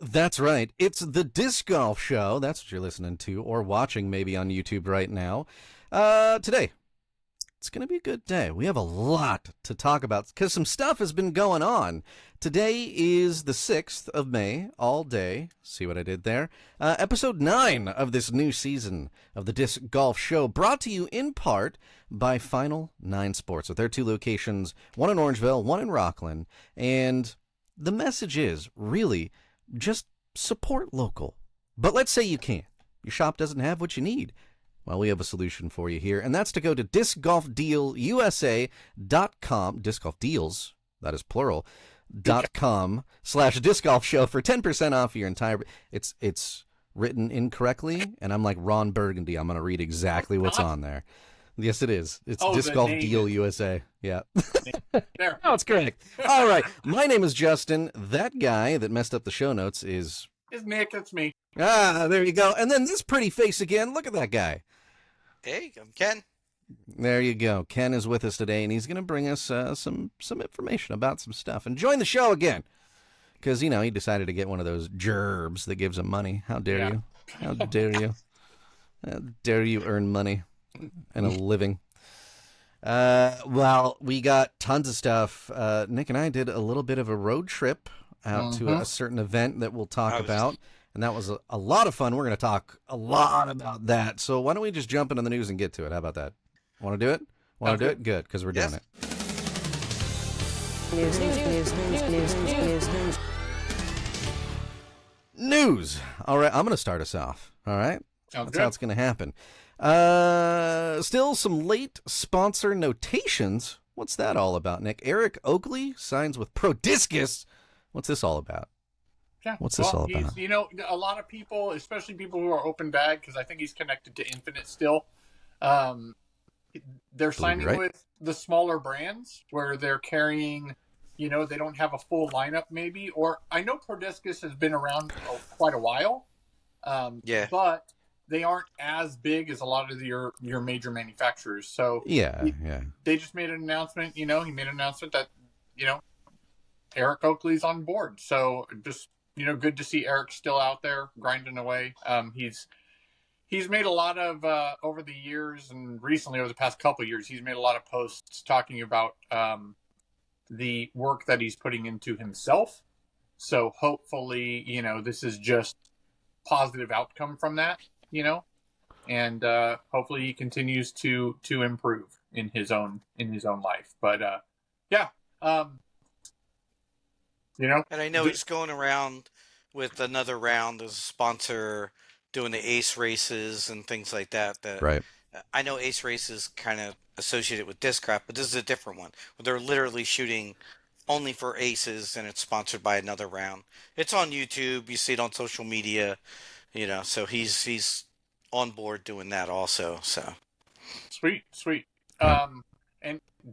That's right. It's the Disc Golf Show. That's what you're listening to or watching maybe on YouTube right now. Today, it's going to be a good day. We have a lot to talk about because some stuff has been going on. Today is the 6th of May, all day. See what I did there? Episode 9 of this new season of the Disc Golf Show, brought to you in part by Final 9 Sports, with their 2 locations, one in Orangeville, one in Rockland. And the message is really just support local. But let's say you can't. Your shop doesn't have what you need. Well, we have a solution for you here, and that's to go to discgolfdealusa.com, disc golf deals, that is plural, .com/disc golf show for 10% off your entire, it's written incorrectly, and I'm like Ron Burgundy. I'm going to read exactly what's on there. Yes, it is. It's Disc Golf Deal USA. Yeah. There. Oh, it's correct. All right. My name is Justin. That guy that messed up the show notes is Nick. It's me. Ah, there you go. And then this pretty face again. Look at that guy. Hey, I'm Ken. There you go. Ken is with us today, and he's going to bring us some information about some stuff. And join the show again, because, you know, he decided to get one of those gerbs that gives him money. How dare you? How dare you? How dare you earn money and a living? Well, we got tons of stuff. Nick and I did a little bit of a road trip out to a certain event that we'll talk about. And that was a lot of fun. We're going to talk a lot about that. So why don't we just jump into the news and get to it? How about that? Want to do it? Want to do it? Good, because we're doing it. News. All right, I'm going to start us off. All right? That's how it's going to happen. Still some late sponsor notations. What's that all about, Nick? Eric Oakley signs with Prodiscus. What's this all about? Yeah. What's this all about? You know, a lot of people, especially people who are open bag, because I think he's connected to Infinite still. They're signing with the smaller brands where they're carrying, you know, they don't have a full lineup maybe. Or I know Prodiscus has been around quite a while. But they aren't as big as a lot of your major manufacturers. So they just made an announcement. You know, he made an announcement that, you know, Eric Oakley's on board. So just, you know, good to see Eric still out there grinding away. He's made a lot of over the years, and recently over the past couple of years, he's made a lot of posts talking about the work that he's putting into himself. So hopefully, you know, this is just positive outcome from that, you know, and hopefully he continues to improve in his own life. But you know, and I know he's going around with another round as a sponsor, doing the Ace races and things like that. Right. I know Ace races kind of associated with Discraft, but this is a different one where they're literally shooting only for Aces, and it's sponsored by another round. It's on YouTube. You see it on social media. You know, so he's on board doing that also. So sweet. And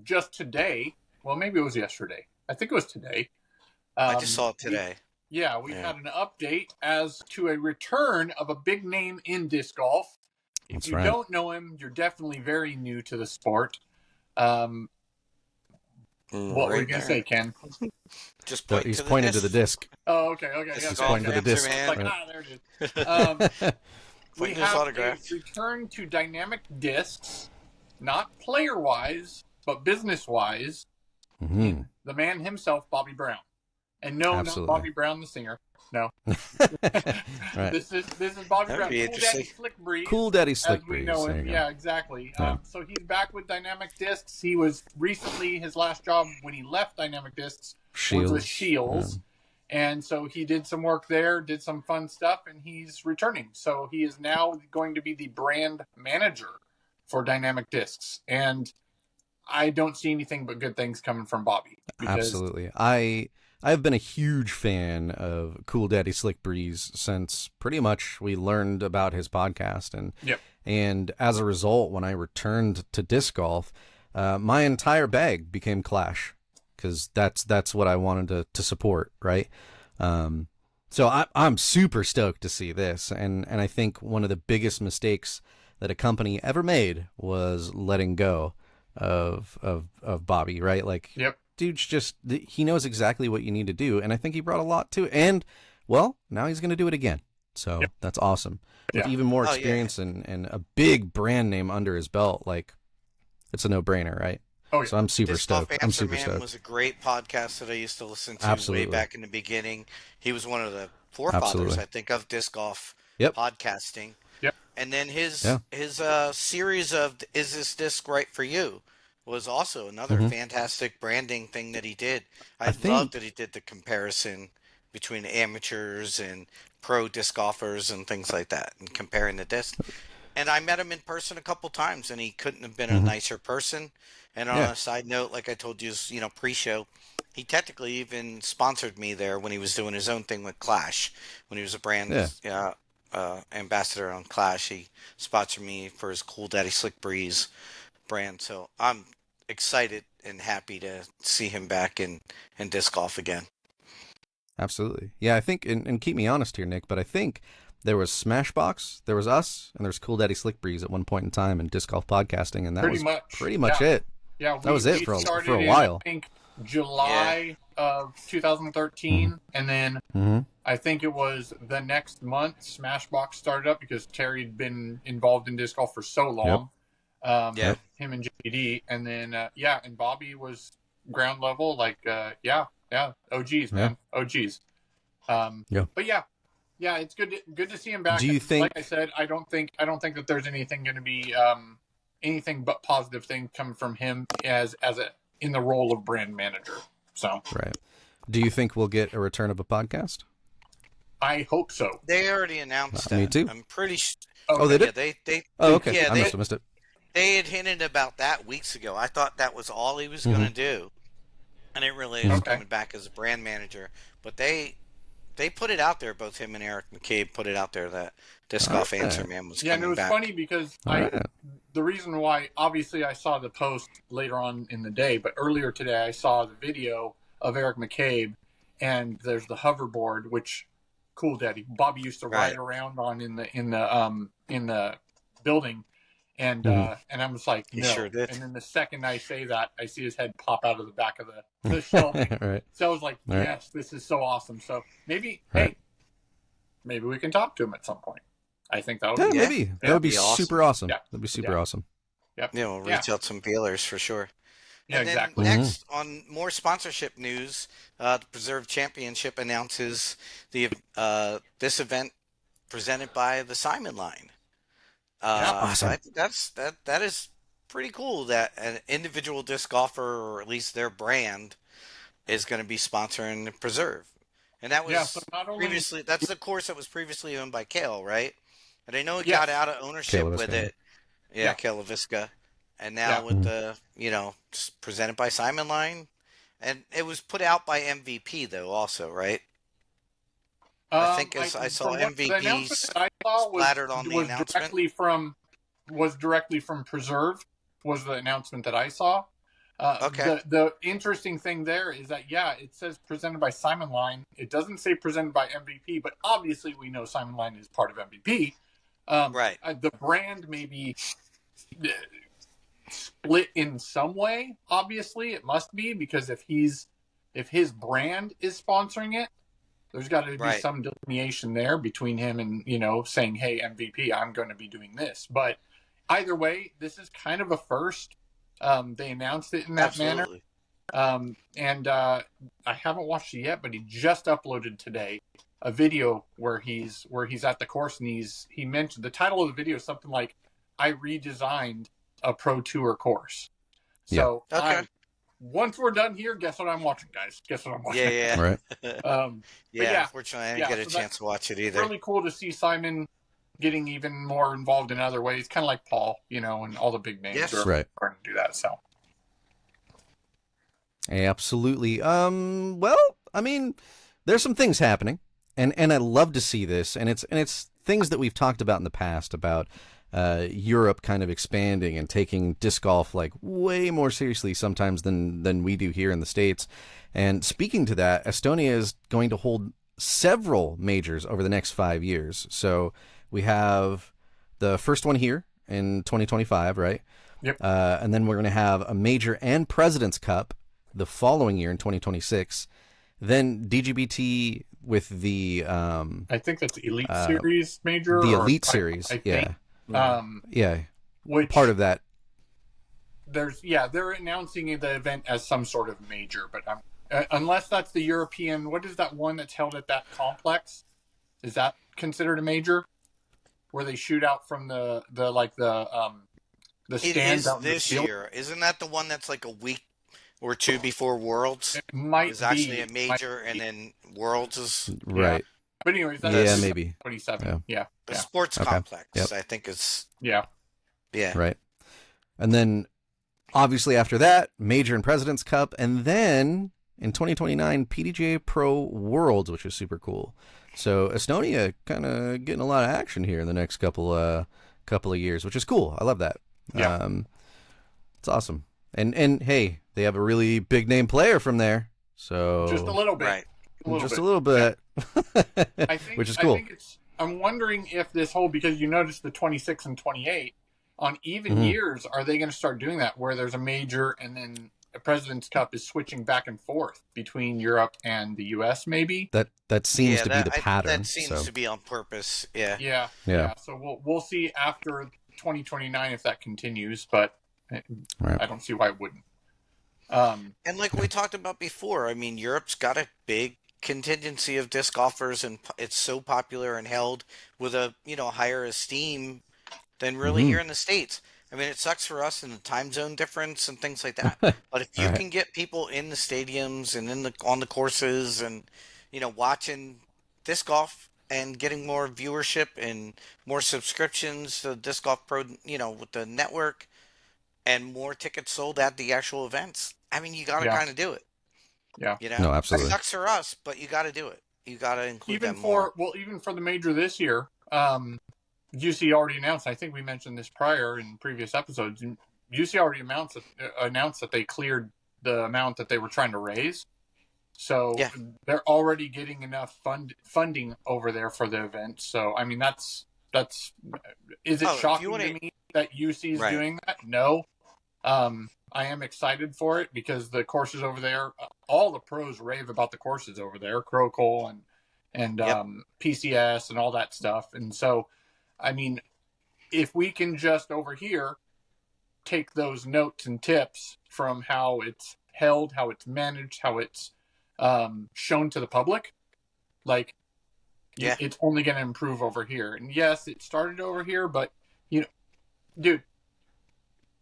just today, well, maybe it was yesterday. I think it was today. I just saw it today. We had an update as to a return of a big name in disc golf. If you don't know him, you're definitely very new to the sport. What were you going to say, Ken? Just he's pointing to the disc. Oh, okay. He's pointing to the disc. Like, there it is. We have a return to dynamic discs, not player-wise, but business-wise. Mm-hmm. The man himself, Bobby Brown. And no, Absolutely. not Bobby Brown, the singer. No. Right. This is Bobby Brown, Cool Daddy Slick Breeze. Cool Daddy Slick as we Breeze. know him. Yeah, exactly. Yeah. So he's back with Dynamic Discs. He was recently, his last job when he left Dynamic Discs was with Shields. Yeah. And so he did some work there, did some fun stuff, and he's returning. So he is now going to be the brand manager for Dynamic Discs. And I don't see anything but good things coming from Bobby. Absolutely. I've been a huge fan of Cool Daddy Slick Breeze since pretty much we learned about his podcast. And as a result, when I returned to disc golf, my entire bag became Clash, because that's what I wanted to support, right? So I'm super stoked to see this. And I think one of the biggest mistakes that a company ever made was letting go of Bobby, right? Like, dude's just, he knows exactly what you need to do. And I think he brought a lot to it. And Well, now he's going to do it again. So that's awesome. With even more experience and a big brand name under his belt, like, it's a no-brainer, right? Oh, yeah. So I'm super stoked. I'm super Man stoked. was a great podcast that I used to listen to Absolutely. way back in the beginning. He was one of the forefathers, I think, of disc golf podcasting. Yep. And then his series of "Is This Disc Right for You" was also another fantastic branding thing that he did. I love that he did the comparison between amateurs and pro disc golfers and things like that, and comparing the disc. And I met him in person a couple times, and he couldn't have been a nicer person. And on a side note, like I told you, pre-show, he technically even sponsored me there when he was doing his own thing with Clash. When he was a brand ambassador on Clash, he sponsored me for his Cool Daddy Slick Breeze brand. So I'm excited and happy to see him back in disc golf again. Absolutely. Yeah, I think, and keep me honest here, Nick, but I think there was Smashbox, there was us, and there was Cool Daddy Slick Breeze at one point in time in disc golf podcasting, and that was pretty much it. Yeah, that was it for a while. I think July of 2013, and then I think it was the next month Smashbox started up because Terry had been involved in disc golf for so long. Him and JD, and then and Bobby was ground level, like OGs, man, OGs. But it's good to see him back. Do you think? Like I said, I don't think that there's anything going to be anything but positive thing coming from him as in the role of brand manager. So right. Do you think we'll get a return of a podcast? I hope so. They already announced that. Me too. I'm pretty sure. Oh, they did? Yeah, they okay. Yeah, I must have missed it. They had hinted about that weeks ago. I thought that was all he was going to do. I didn't realize he was coming back as a brand manager. But they put it out there, both him and Eric McCabe put it out there that Disc Golf Answer Man was coming back. And it was funny because the reason why, obviously I saw the post later on in the day, but earlier today I saw the video of Eric McCabe, and there's the hoverboard, which Cool Daddy Bobby used to ride around on in the building, and I'm just like, no. Sure did. And then the second I say that, I see his head pop out of the back of the shelving. So I was like, yes, this is so awesome. So maybe, maybe we can talk to him at some point. I think that would be maybe that would be super awesome. Yeah. That'd be super awesome. Yep. Yeah, we'll reach out some feelers for sure. Yeah, and then exactly. Next, on more sponsorship news, the Preserve Championship announces this event presented by the Simon line. Awesome. So I think that is pretty cool that an individual disc golfer, or at least their brand, is going to be sponsoring the Preserve. And that was previously, that's the course that was previously owned by Kale, right? And I know he got out of ownership with it. Yeah, Kale LaVisca. And now with the, just presented by Simon line. And it was put out by MVP, though, also, right? I think I saw MVP splattered on the announcement. Was directly from Preserve, was the announcement that I saw. Okay. The interesting thing there is that, it says presented by Simon Line. It doesn't say presented by MVP, but obviously we know Simon Line is part of MVP. Right. The brand may be split in some way. Obviously, it must be, because if his brand is sponsoring it, there's got to be some delineation there between him and, saying, hey, MVP, I'm going to be doing this. But either way, this is kind of a first. They announced it in that manner. And I haven't watched it yet, but he just uploaded today a video where he's at the course, and he mentioned the title of the video is something like, I redesigned a Pro Tour course. So once we're done here, guess what I'm watching, guys? Guess what I'm watching? Yeah. Right. Unfortunately, I didn't get a chance to watch it either. Really cool to see Simon getting even more involved in other ways, kind of like Paul, and all the big names are starting to do that. So, absolutely. Well, I mean, there's some things happening, and I love to see this, and it's things that we've talked about in the past about Europe kind of expanding and taking disc golf like way more seriously sometimes than we do here in the States. And speaking to that, Estonia is going to hold several majors over the next 5 years. So we have the first one here in 2025, right? Yep. And then we're going to have a major and President's Cup the following year in 2026. Then DGBT with the I think that's Elite Series major. The Elite Series, I think. Yeah. Which part of that. They're announcing the event as some sort of major, but unless that's the European, what is that one that's held at that complex? Is that considered a major? Where they shoot out from the stands out in the this field? year. Isn't that the one that's like a week or two before Worlds? It might is actually a major, and then Worlds is right. But anyways, that's maybe 27. Yeah. The sports complex. I think is yeah. Right. And then obviously after that, Major and President's Cup, and then in 2029 PDGA Pro Worlds, which is super cool. So Estonia kind of getting a lot of action here in the next couple of years, which is cool. I love that. Yeah. It's awesome. And hey, they have a really big name player from there. So just a little bit. Right. A little bit. I think, which is cool. I'm wondering if this whole, because you notice the 26 and 28 on even years, are they going to start doing that where there's a major and then a President's Cup is switching back and forth between Europe and the US maybe? That seems to be the pattern. That seems to be on purpose. Yeah. So we'll see after 2029 if that continues, but I don't see why it wouldn't. And like we talked about before, I mean, Europe's got a big contingency of disc golfers, and it's so popular and held with a higher esteem than really here in the States. I mean, it sucks for us in the time zone difference and things like that. But if you can get people in the stadiums and on the courses and watching disc golf and getting more viewership and more subscriptions to Disc Golf Pro, with the network, and more tickets sold at the actual events, I mean, you got to kind of do it. Yeah. No, absolutely. It sucks for us, but you got to do it. You got to include even them more. Even for the major this year, UC already announced, I think we mentioned this prior in previous episodes, UC already announced that they cleared the amount that they were trying to raise. So they're already getting enough funding over there for the event. So, I mean, is it shocking to me that UC is doing that? No. I am excited for it because the courses over there, all the pros rave about the courses over there, Crocol and PCS and all that stuff. And so, I mean, if we can just over here take those notes and tips from how it's held, how it's managed, how it's shown to the public, it's only going to improve over here. And yes, it started over here, but dude,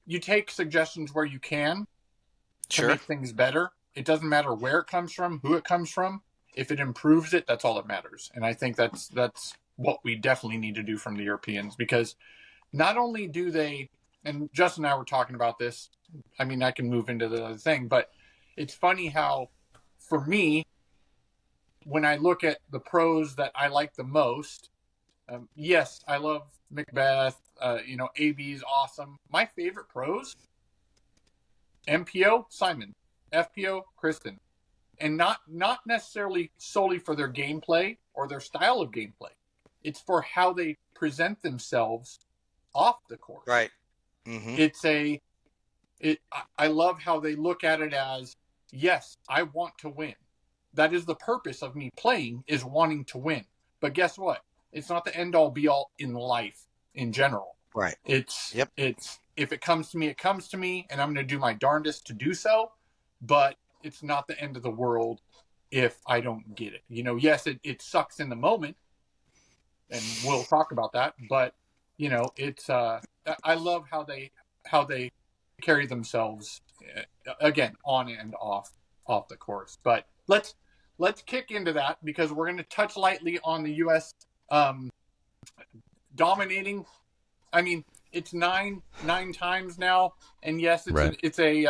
you take suggestions where you can to make things better. It doesn't matter where it comes from, who it comes from. If it improves it, that's all that matters. And I think that's what we definitely need to do from the Europeans, because not only do they, and Justin and I were talking about this, I mean, I can move into the other thing, but it's funny how, for me, when I look at the pros that I like the most, yes, I love Macbeth, AB's awesome. My favorite pros, MPO, Simon, FPO, Kristin. And not necessarily solely for their gameplay or their style of gameplay. It's for how they present themselves off the course. Right. Mm-hmm. I love how they look at it as, yes, I want to win. That is the purpose of me playing, is wanting to win. But guess what? It's not the end all be all in life in general. Right. It's if it comes to me, it comes to me, and I'm going to do my darndest to do so. But it's not the end of the world if I don't get it. Yes, it sucks in the moment, and we'll talk about that. But it's I love how they carry themselves again on and off the course. But let's kick into that, because we're going to touch lightly on the U.S. Dominating. I mean, it's nine times now, and yes, it's a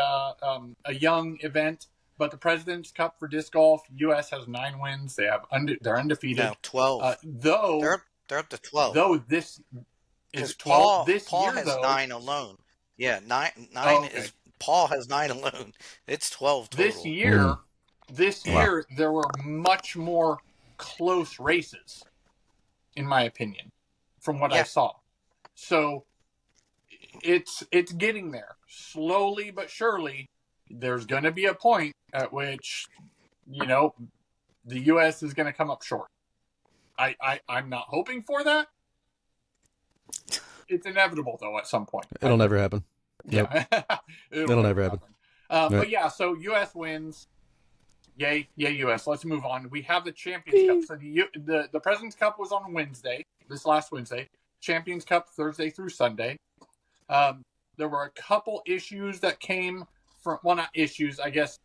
young event. But the President's Cup for disc golf, U.S. has 9 wins. They're undefeated. No, 12. Though they're up to 12. Though this is 12 this Paul year. Has though 9 alone. Yeah, 9 is Paul has 9 alone. It's 12 total. This year there were much more close races, in my opinion, from what I saw. So it's getting there slowly but surely. There's going to be a point at which, the U.S. is going to come up short. I'm not hoping for that. It's inevitable, though, at some point. It'll never happen. Yeah. It'll never happen. Right. But yeah, so U.S. wins. Yay, U.S. Let's move on. We have the Champions Cup. So the President's Cup was on Wednesday, this last Wednesday. Champions Cup Thursday through Sunday. There were a couple issues that came from, well, not issues, I guess,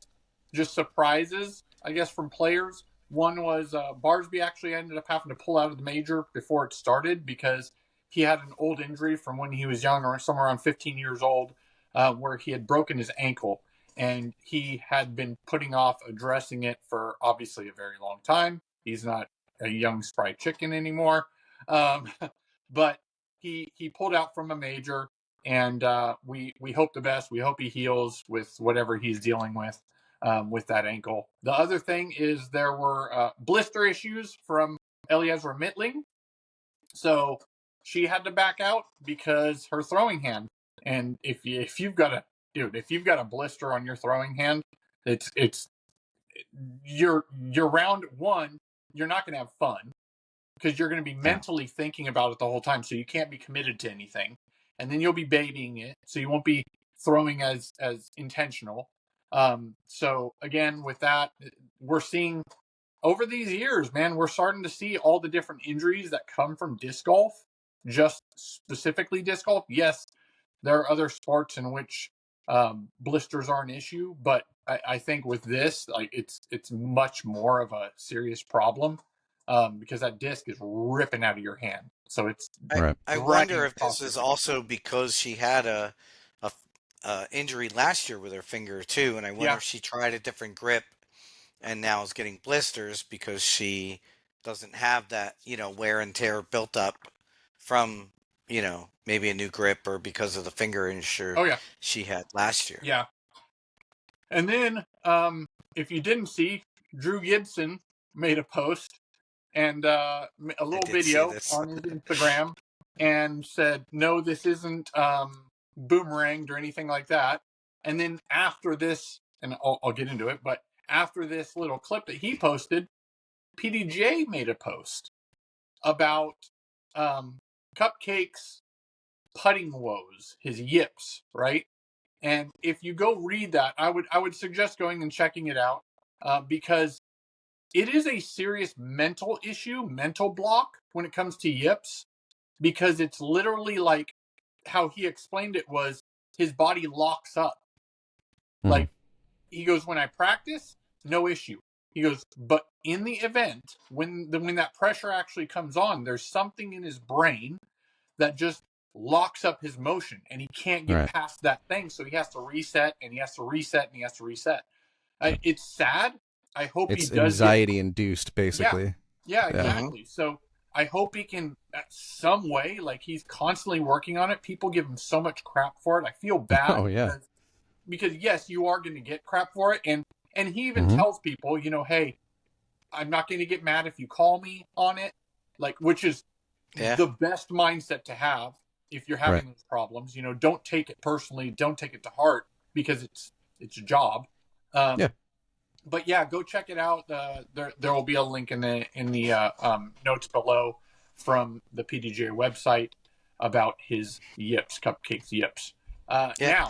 just surprises, I guess, from players. One was Barsby actually ended up having to pull out of the major before it started because he had an old injury from when he was young, or somewhere around 15 years old, where he had broken his ankle. And he had been putting off addressing it for obviously a very long time. He's not a young spry chicken anymore. But he pulled out from a major, and we hope the best. We hope he heals with whatever he's dealing with that ankle. The other thing is there were blister issues from Eliezra Mittling. So she had to back out because her throwing hand. And if you've got a blister on your throwing hand, it's you're round one, you're not going to have fun because you're going to be mentally thinking about it the whole time. So you can't be committed to anything, and then you'll be babying it. So you won't be throwing as intentional. So again, with that, we're seeing over these years, man, we're starting to see all the different injuries that come from disc golf, just specifically disc golf. Yes, there are other sports in which blisters are an issue, but I think with this, like it's much more of a serious problem because that disc is ripping out of your hand. So it's. I wonder if this is also because she had a injury last year with her finger too, and I wonder if she tried a different grip and now is getting blisters because she doesn't have that, wear and tear built up from, maybe a new grip or because of the finger injury she had last year. Yeah. And then, if you didn't see, Drew Gibson made a post and a little video on his Instagram and said, no, this isn't boomeranged or anything like that. And then after this, and I'll get into it, but after this little clip that he posted, PDGA made a post about Cupcake's putting woes, his yips, right? And if you go read that, I would suggest going and checking it out because it is a serious mental issue, mental block when it comes to yips, because it's literally like how he explained it was his body locks up. Mm-hmm. Like he goes, when I practice, no issue. He goes, but in the event, when that pressure actually comes on, there's something in his brain that just locks up his motion, and he can't get past that thing. So he has to reset, and he has to reset, and he has to reset. It's sad. I hope it's he does. It's anxiety-induced, basically. Yeah, exactly. So I hope he can, at some way, like he's constantly working on it. People give him so much crap for it. I feel bad. Oh, yeah. Because yes, you are going to get crap for it. And he even tells people, hey, I'm not going to get mad if you call me on it. Like, which is the best mindset to have if you're having those problems. Don't take it personally. Don't take it to heart because it's a job. But yeah, go check it out. There will be a link in the notes below from the PDGA website about his yips, Cupcake's yips. Now,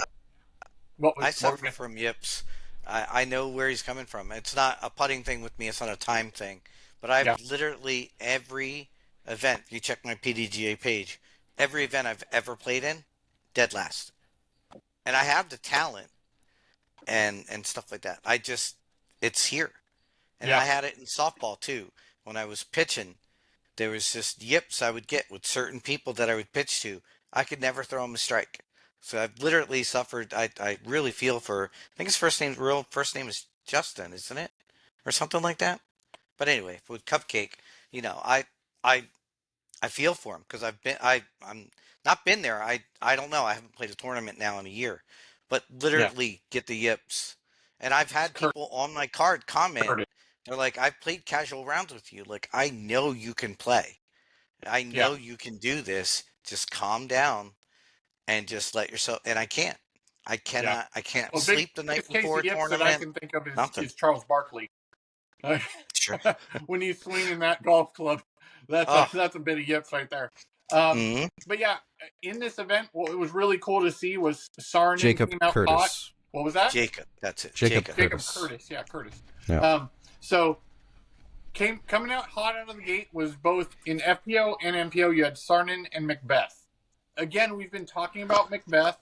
I suffer from yips. I know where he's coming from. It's not a putting thing with me. It's not a time thing. But I've literally every event. You check my PDGA page. Every event I've ever played in, dead last. And I have the talent and stuff like that. It's here. And I had it in softball too. When I was pitching, there was just yips I would get with certain people that I would pitch to. I could never throw them a strike. So I've literally suffered. I really feel for. I think his real first name is Justin, isn't it, or something like that? But anyway, with Cupcake, I feel for him because I'm not been there. I don't know. I haven't played a tournament now in a year, but literally get the yips. And I've had people on my card comment. They're like, I've played casual rounds with you. Like, I know you can play. I know you can do this. Just calm down and just let yourself. And I can't. I cannot. I can't sleep the night before a tournament. That I can think of is Charles Barkley. sure. When he's swinging that golf club. That's a bit of yips right there. But yeah, in this event, what was really cool to see was Saarinen Jacob came out Curtis. hot. What was that? Jacob, that's it. Jacob Curtis. Yeah, Curtis. Yeah. So coming out hot out of the gate was both in FPO and MPO. You had Saarinen and Macbeth. Again, we've been talking about Macbeth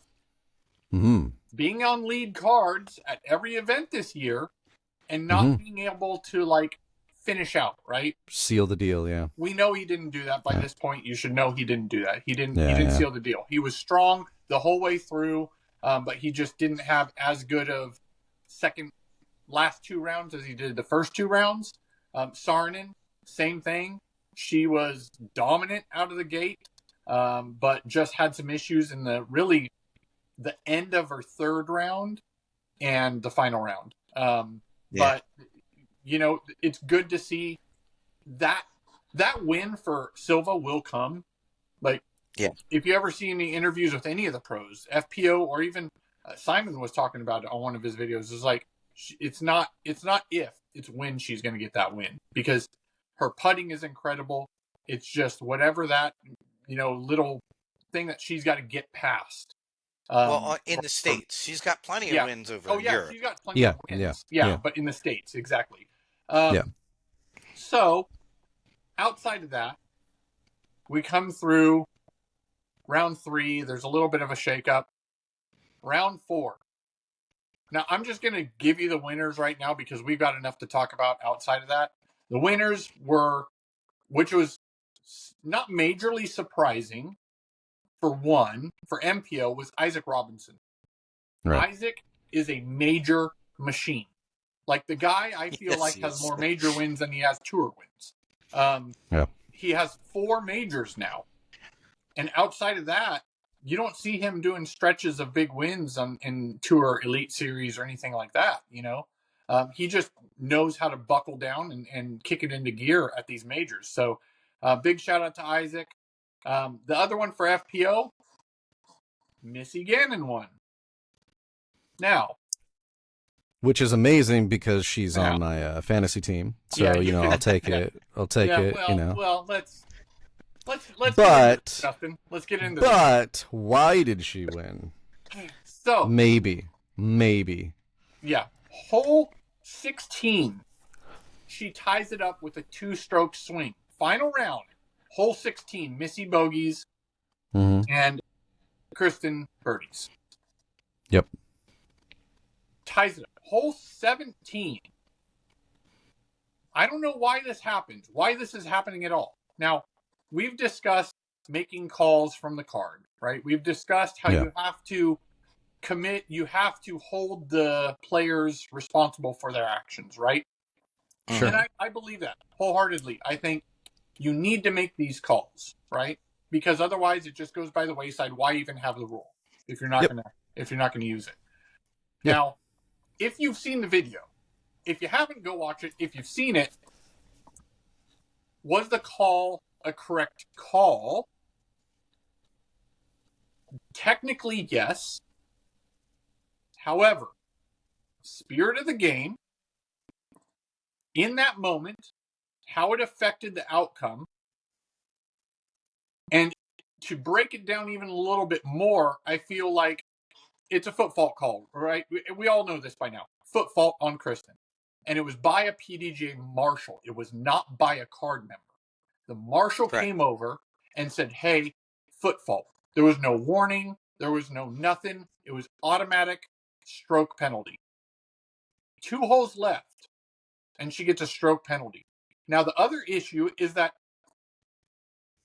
being on lead cards at every event this year and not being able to like finish out, right? Seal the deal, yeah. We know he didn't do that by this point. You should know he didn't do that. He didn't seal the deal. He was strong the whole way through, but he just didn't have as good of last 2 rounds as he did the first 2 rounds. Saarinen, same thing. She was dominant out of the gate, but just had some issues in the end of her 3rd round and the final round. But it's good to see that win for Silva will come. Like, if you ever see any interviews with any of the pros, FPO, or even Simon was talking about it on one of his videos, is like, it's not if, it's when she's going to get that win, because her putting is incredible. It's just whatever that, little thing that she's got to get past. In the States, she's got plenty of wins over Europe. She's got plenty of wins. Yeah, but in the States, exactly. So, outside of that, we come through round 3. There's a little bit of a shakeup. Round 4. Now, I'm just going to give you the winners right now because we've got enough to talk about outside of that. The winners were, which was not majorly surprising, for MPO, was Isaac Robinson. Right. Isaac is a major machine. Like, the guy, I feel has more major wins than he has tour wins. He has 4 majors now. And outside of that, you don't see him doing stretches of big wins in Tour Elite Series or anything like that, He just knows how to buckle down and kick it into gear at these majors. So, big shout out to Isaac. The other one for FPO, Missy Gannon won. Now, which is amazing because she's on my fantasy team. So, I'll take it. I'll take it, Well, let's get into this. But why did she win? So maybe. Yeah. Hole 16. She ties it up with a 2-stroke swing. Final round. Hole 16. Missy bogeys and Kristin birdies. Yep. Ties it up. Hole 17. I don't know why this happens. Why this is happening at all. Now, we've discussed making calls from the card, right? We've discussed how you have to commit, you have to hold the players responsible for their actions, right? Sure. And I believe that wholeheartedly. I think you need to make these calls, right? Because otherwise it just goes by the wayside. Why even have the rule if you're not gonna use it? Yep. Now, if you've seen the video, if you haven't, go watch it. If you've seen it, was the call a correct call? Technically, yes. However, spirit of the game, in that moment, how it affected the outcome, and to break it down even a little bit more, I feel like it's a foot fault call, right? We all know this by now. Foot fault on Kristin. And it was by a PDGA Marshal. It was not by a card member. The Marshal came over and said, hey, foot fault. There was no warning. There was no nothing. It was automatic stroke penalty. 2 holes left, and she gets a stroke penalty. Now, the other issue is that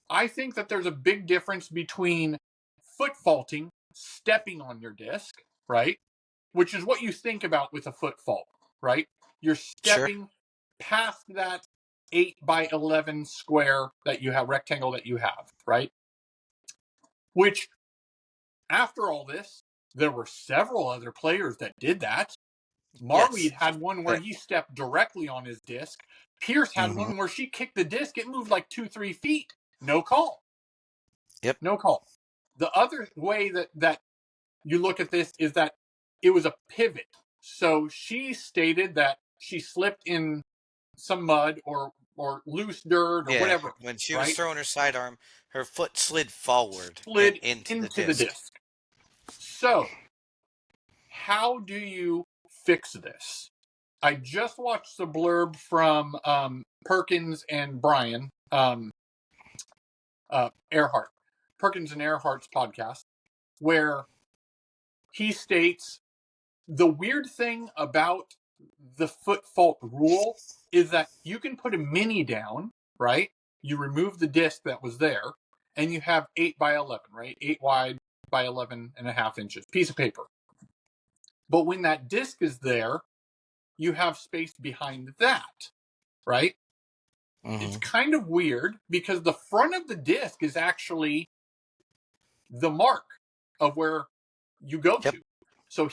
I think that there's a big difference between foot faulting, stepping on your disc, right? Which is what you think about with a foot fault, right? You're stepping past that 8x11 square that you have, rectangle that you have, right? Which, after all this, there were several other players that did that. Marweed had one where he stepped directly on his disc. Pierce had one where she kicked the disc. It moved like 2-3 feet. No call. Yep. No call. The other way that you look at this is that it was a pivot. So she stated that she slipped in some mud or loose dirt or whatever. When she was throwing her sidearm, her foot slid forward into the disc. So, how do you fix this? I just watched the blurb from Perkins and Brian, Earhart. Perkins and Earhart's podcast, where he states the weird thing about the foot fault rule is that you can put a mini down, right? You remove the disc that was there, and you have 8 by 11, right? 8 wide by 11.5 inches, piece of paper. But when that disc is there, you have space behind that, right? Mm-hmm. It's kind of weird because the front of the disc is actually the mark of where you go to. So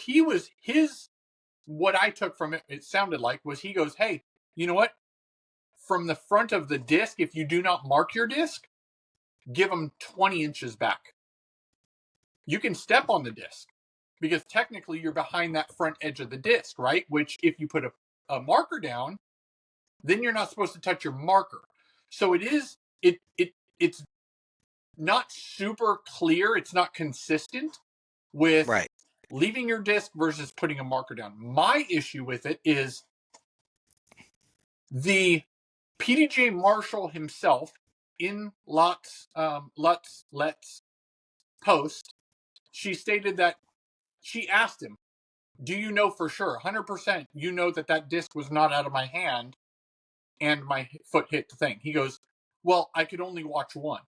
what I took from it, it sounded like, was he goes, hey, you know what? From the front of the disc, if you do not mark your disc, give them 20 inches back. You can step on the disc because technically you're behind that front edge of the disc, right? Which if you put a marker down, then you're not supposed to touch your marker. So it's not super clear. It's not consistent with leaving your disc versus putting a marker down. My issue with it is the PDGA Marshal himself in Lett's post, she stated that she asked him, do you know for sure, 100%, you know that disc was not out of my hand and my foot hit the thing? He goes, well, I could only watch one.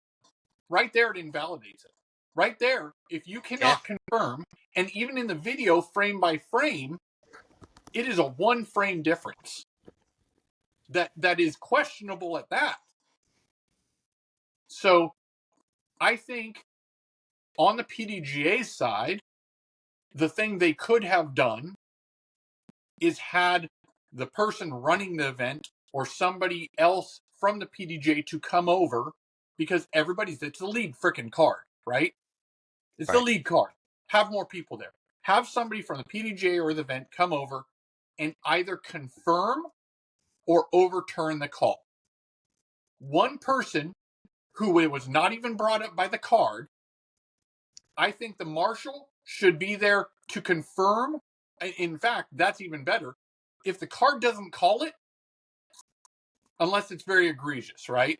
Right there, it invalidates it. Right there, if you cannot confirm, and even in the video, frame by frame, it is a 1 frame difference. That is questionable at that. So, I think on the PDGA side, the thing they could have done is had the person running the event or somebody else from the PDGA to come over, because it's the lead freaking card, right? It's the lead card. Have more people there. Have somebody from the PDGA or the event come over and either confirm or overturn the call. One person who it was not even brought up by the card, I think the marshal should be there to confirm. In fact, that's even better. If the card doesn't call it, unless it's very egregious, right?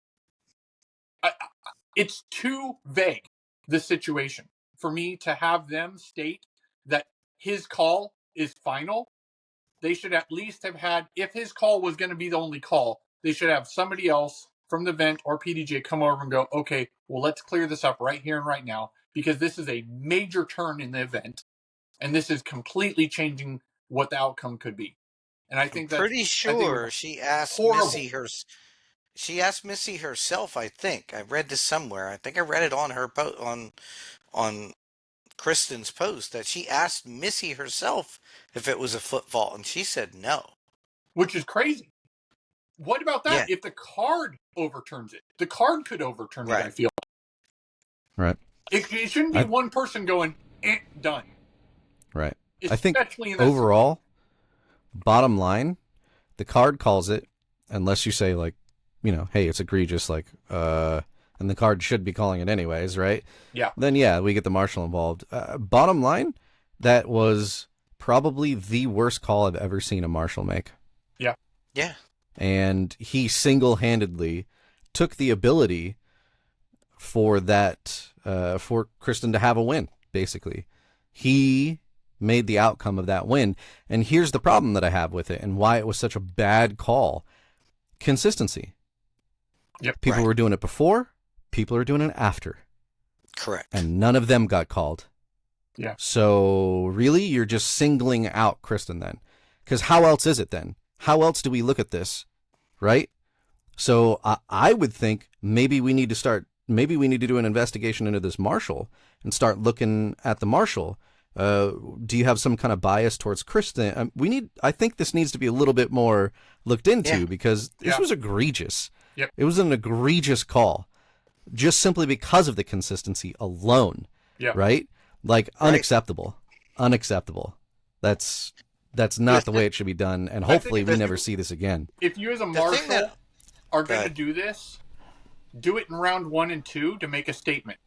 It's too vague, the situation, for me to have them state that his call is final. They should at least have had, if his call was going to be the only call, they should have somebody else from the event or PDGA come over and go, okay, well, let's clear this up right here and right now, because this is a major turn in the event, and this is completely changing what the outcome could be. And I think that's pretty sure she asked horrible. She asked Missy herself, I think. I read this somewhere. I think I read it on her on Kristin's post, that she asked Missy herself if it was a foot fault, and she said no. Which is crazy. What about that? Yeah. If the card overturns it, the card could overturn it, I feel. Right. It shouldn't be one person going, done. Right. Especially I think overall, bottom line, the card calls it, unless you say, like, you know, hey, it's egregious, like, and the card should be calling it anyways, right? Yeah. Then, we get the marshal involved. Bottom line, that was probably the worst call I've ever seen a marshal make. Yeah. Yeah. And he single-handedly took the ability for Kristin to have a win, basically. He made the outcome of that win. And here's the problem that I have with it and why it was such a bad call. Consistency. Yep. People were doing it before, people are doing it after. Correct. And none of them got called. Yeah. So really, you're just singling out Kristin then. Because how else is it then? How else do we look at this? Right? So I would think maybe we need to do an investigation into this marshal and start looking at the marshal. Do you have some kind of bias towards Kristin? I think this needs to be a little bit more looked into because this was egregious. Yep. It was an egregious call just simply because of the consistency alone. Yeah. Right? Like unacceptable. Unacceptable. That's that's not the way it should be done, and hopefully we never see this again. If you as a marshal are going to do this, do it in round 1 and 2 to make a statement.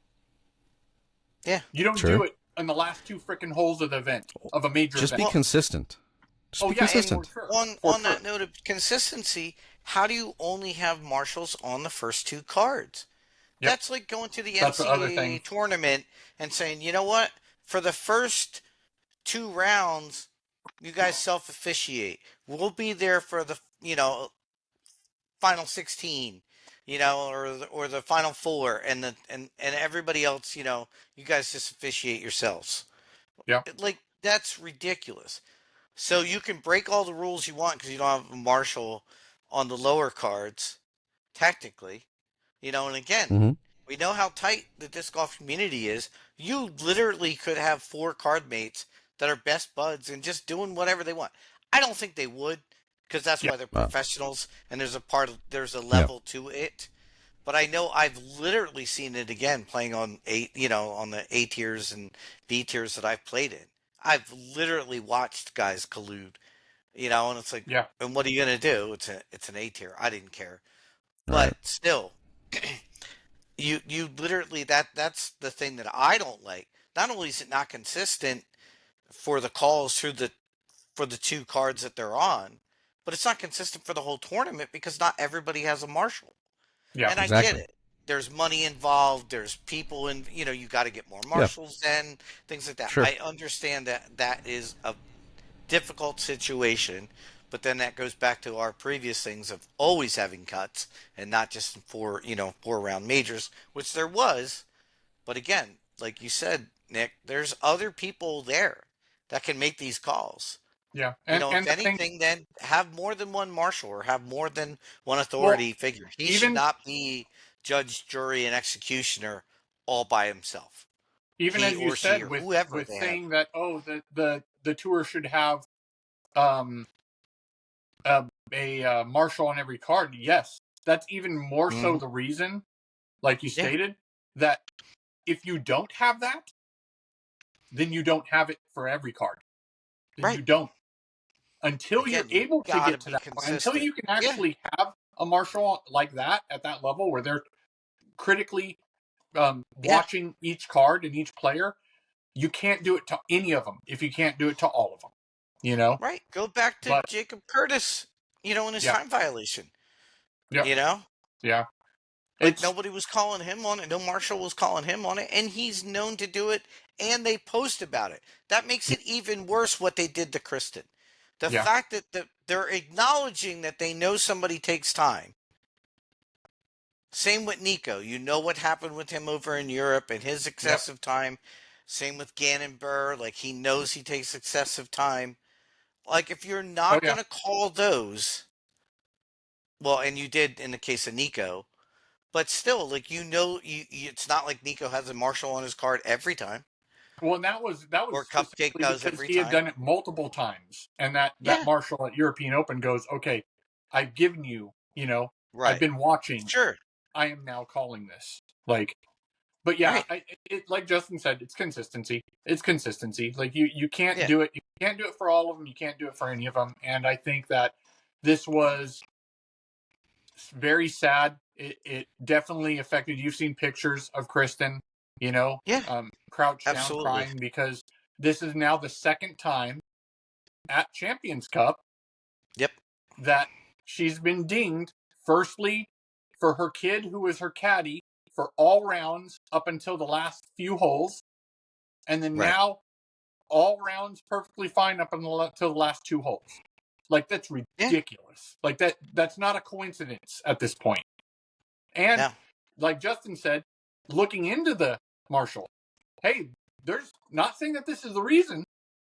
Yeah. You don't do it in the last 2 freaking holes of the event, of a major event. Just be consistent. Just be consistent. On that note of consistency, how do you only have marshals on the first 2 cards? Yep. That's like going to the NCAA tournament and saying, you know what? For the first 2 rounds, you guys self-officiate. We'll be there for the, final 16, or the final 4, and everybody else, you guys just officiate yourselves. Yeah. Like, that's ridiculous. So you can break all the rules you want because you don't have a marshal on the lower cards, technically. And again, we know how tight the disc golf community is. You literally could have 4 card mates that are best buds and just doing whatever they want. I don't think they would, because that's why they're professionals, and there's a level to it. But I know I've literally seen it again playing on on the A tiers and B tiers that I've played in. I've literally watched guys collude, and it's like, and what are you gonna do? It's an A tier. I didn't care, but still, you literally that's the thing that I don't like. Not only is it not consistent for the calls for the 2 cards that they're on, but it's not consistent for the whole tournament because not everybody has a marshal. Yeah, and I get it. There's money involved. There's people, and you got to get more marshals and things like that. Sure. I understand that is a difficult situation, but then that goes back to our previous things of always having cuts and not just 4 round majors, which there was. But again, like you said, Nick, there's other people there that can make these calls. Yeah. And if anything, then have more than one marshal or have more than one authority figure. He should not be judge, jury, and executioner all by himself. Even as you said, with saying that, the tour should have a marshal on every card. Yes, that's even more so the reason, like you stated, that if you don't have that, then you don't have it for every card. Then you don't. Until you're able to get to that point, until you can actually have a marshal like that at that level where they're critically watching each card and each player, you can't do it to any of them if you can't do it to all of them. Right. Go back to Jacob Curtis, in his time violation. Yeah. Yeah. Like nobody was calling him on it. No marshal was calling him on it, and he's known to do it, and they post about it. That makes it even worse what they did to Kristin. The fact that they're acknowledging that they know somebody takes time. Same with Nico. You know what happened with him over in Europe and his excessive time. Same with Gannon Burr. Like, he knows he takes excessive time. Like, if you're not going to call those, well, and you did in the case of Nico, but still, like, it's not like Nico has a marshal on his card every time. Well, and that was or Cupcake does every time. He had done it multiple times, and that marshal at European Open goes, okay, I've given you, I've been watching. Sure. I am now calling this. Like, but like Justin said, it's consistency. It's consistency. Like, you can't do it. You can't do it for all of them. You can't do it for any of them. And I think that this was very sad. It definitely affected. You've seen pictures of Kristin, crouched down crying, because this is now the second time at Champions Cup that she's been dinged. Firstly, for her kid, who was her caddy, for all rounds up until the last few holes. And then now all rounds perfectly fine up until the last 2 holes. Like, that's ridiculous. Like, that's not a coincidence at this point. And like Justin said, looking into the marshal, hey, there's not saying that this is the reason,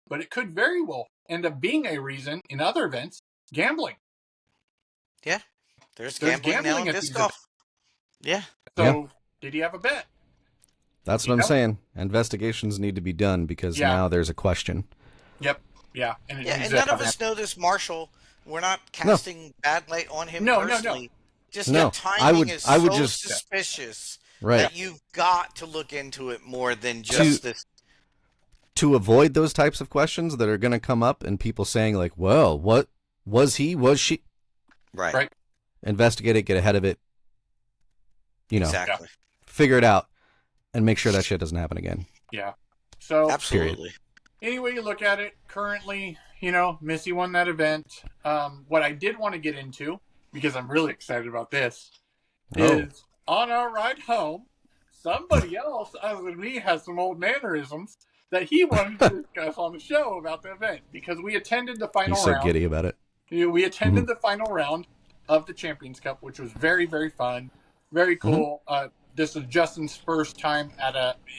but it could very well end up being a reason in other events. Gambling. Yeah. There's gambling now in disc golf. Yeah. So, did he have a bet? That's what I'm saying. Investigations need to be done, because now there's a question. Yep. Yeah. And none of us know this marshal. We're not casting bad light on him personally. Just the timing is so suspicious that you've got to look into it more than just this. to avoid those types of questions that are going to come up and people saying like, well, what was she? Right. Investigate it, get ahead of it, exactly. Figure it out and make sure that shit doesn't happen again. Yeah. So absolutely. Any way you look at it, currently, Missy won that event. What I did want to get into, because I'm really excited about this, is on our ride home, somebody else other than me has some old mannerisms that he wanted to discuss on the show about the event, because we attended the final round. He's so giddy about it. We attended the final round of the Champions Cup, which was very, very fun, very cool. This was Justin's first time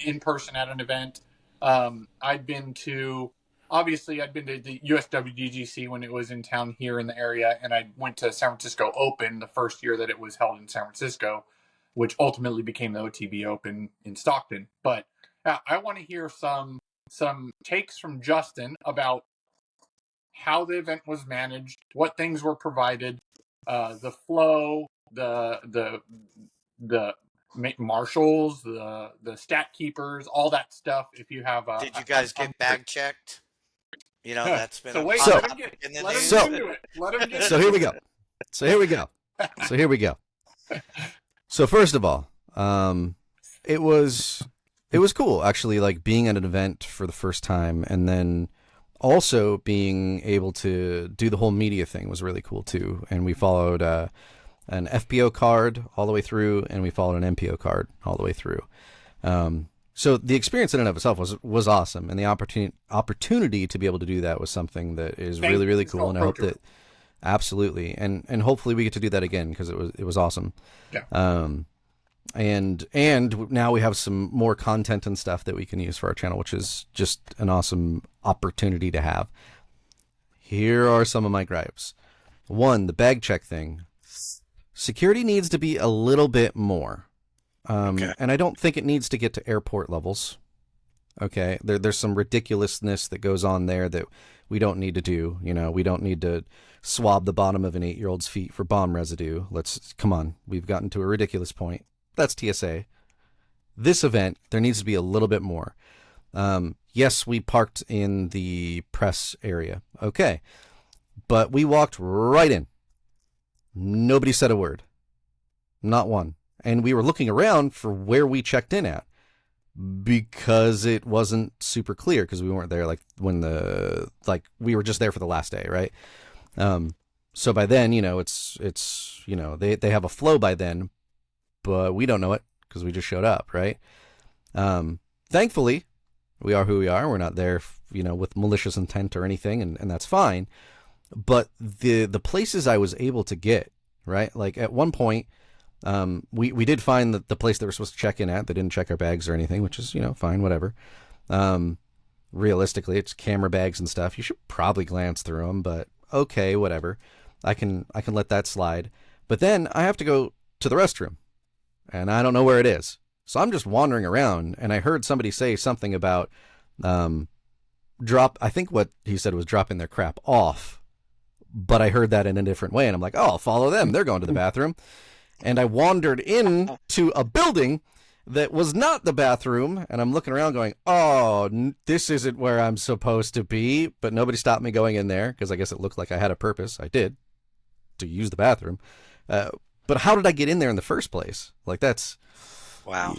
in person at an event. I'd been to the USWDGC when it was in town here in the area, and I went to San Francisco Open the first year that it was held in San Francisco, which ultimately became the OTB Open in Stockton. But I want to hear some takes from Justin about how the event was managed, what things were provided, the flow, the marshals, the stat keepers, all that stuff. If you have did you guys get bag checked? That's been let him get into it. So here we go. So first of all, it was cool actually, like being at an event for the first time, and then also being able to do the whole media thing was really cool too. And we followed an FPO card all the way through, and we followed an MPO card all the way through. So the experience in and of itself was awesome, and the opportunity to be able to do that was something that is really, really cool. And I hope that absolutely, and hopefully we get to do that again, because it was awesome. Yeah. And now we have some more content and stuff that we can use for our channel, which is just an awesome opportunity to have. Here are some of my gripes. One, the bag check thing. Security needs to be a little bit more. And I don't think it needs to get to airport levels. Okay. There's some ridiculousness that goes on there that we don't need to do. We don't need to swab the bottom of an 8-year-old's feet for bomb residue. Come on. We've gotten to a ridiculous point. That's TSA. This event, there needs to be a little bit more. Yes, we parked in the press area. Okay. But we walked right in. Nobody said a word. Not one. And we were looking around for where we checked in at, because it wasn't super clear, because we weren't there we were just there for the last day, right? So by then, it's they have a flow by then, but we don't know it because we just showed up, right? Thankfully, we are who we are. We're not there, with malicious intent or anything, and that's fine. But the places I was able to get, right? Like at one point, we did find the place that we're supposed to check in at. They didn't check our bags or anything, which is, fine, whatever. Realistically, it's camera bags and stuff. You should probably glance through them, but okay, whatever. I can let that slide. But then I have to go to the restroom, and I don't know where it is. So I'm just wandering around, and I heard somebody say something about, I think what he said was dropping their crap off, but I heard that in a different way. And I'm like, oh, I'll follow them. They're going to the bathroom. And I wandered into a building that was not the bathroom, and I'm looking around going, oh, this isn't where I'm supposed to be, but nobody stopped me going in there, because I guess it looked like I had a purpose. I did, to use the bathroom. But how did I get in there in the first place? Like, that's... Wow.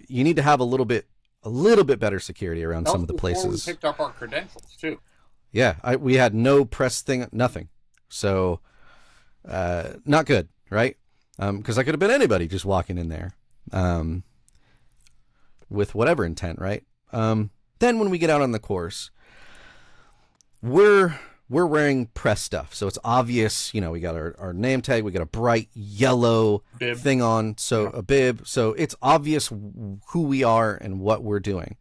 You need to have a little bit better security around some of the places. We picked up our credentials, too. Yeah, we had no press thing, nothing. So, not good, right? Because I could have been anybody just walking in there, with whatever intent, right? Then when we get out on the course, we're wearing press stuff, so it's obvious. We got our name tag, we got a bright yellow bib thing on, so a bib, so it's obvious who we are and what we're doing.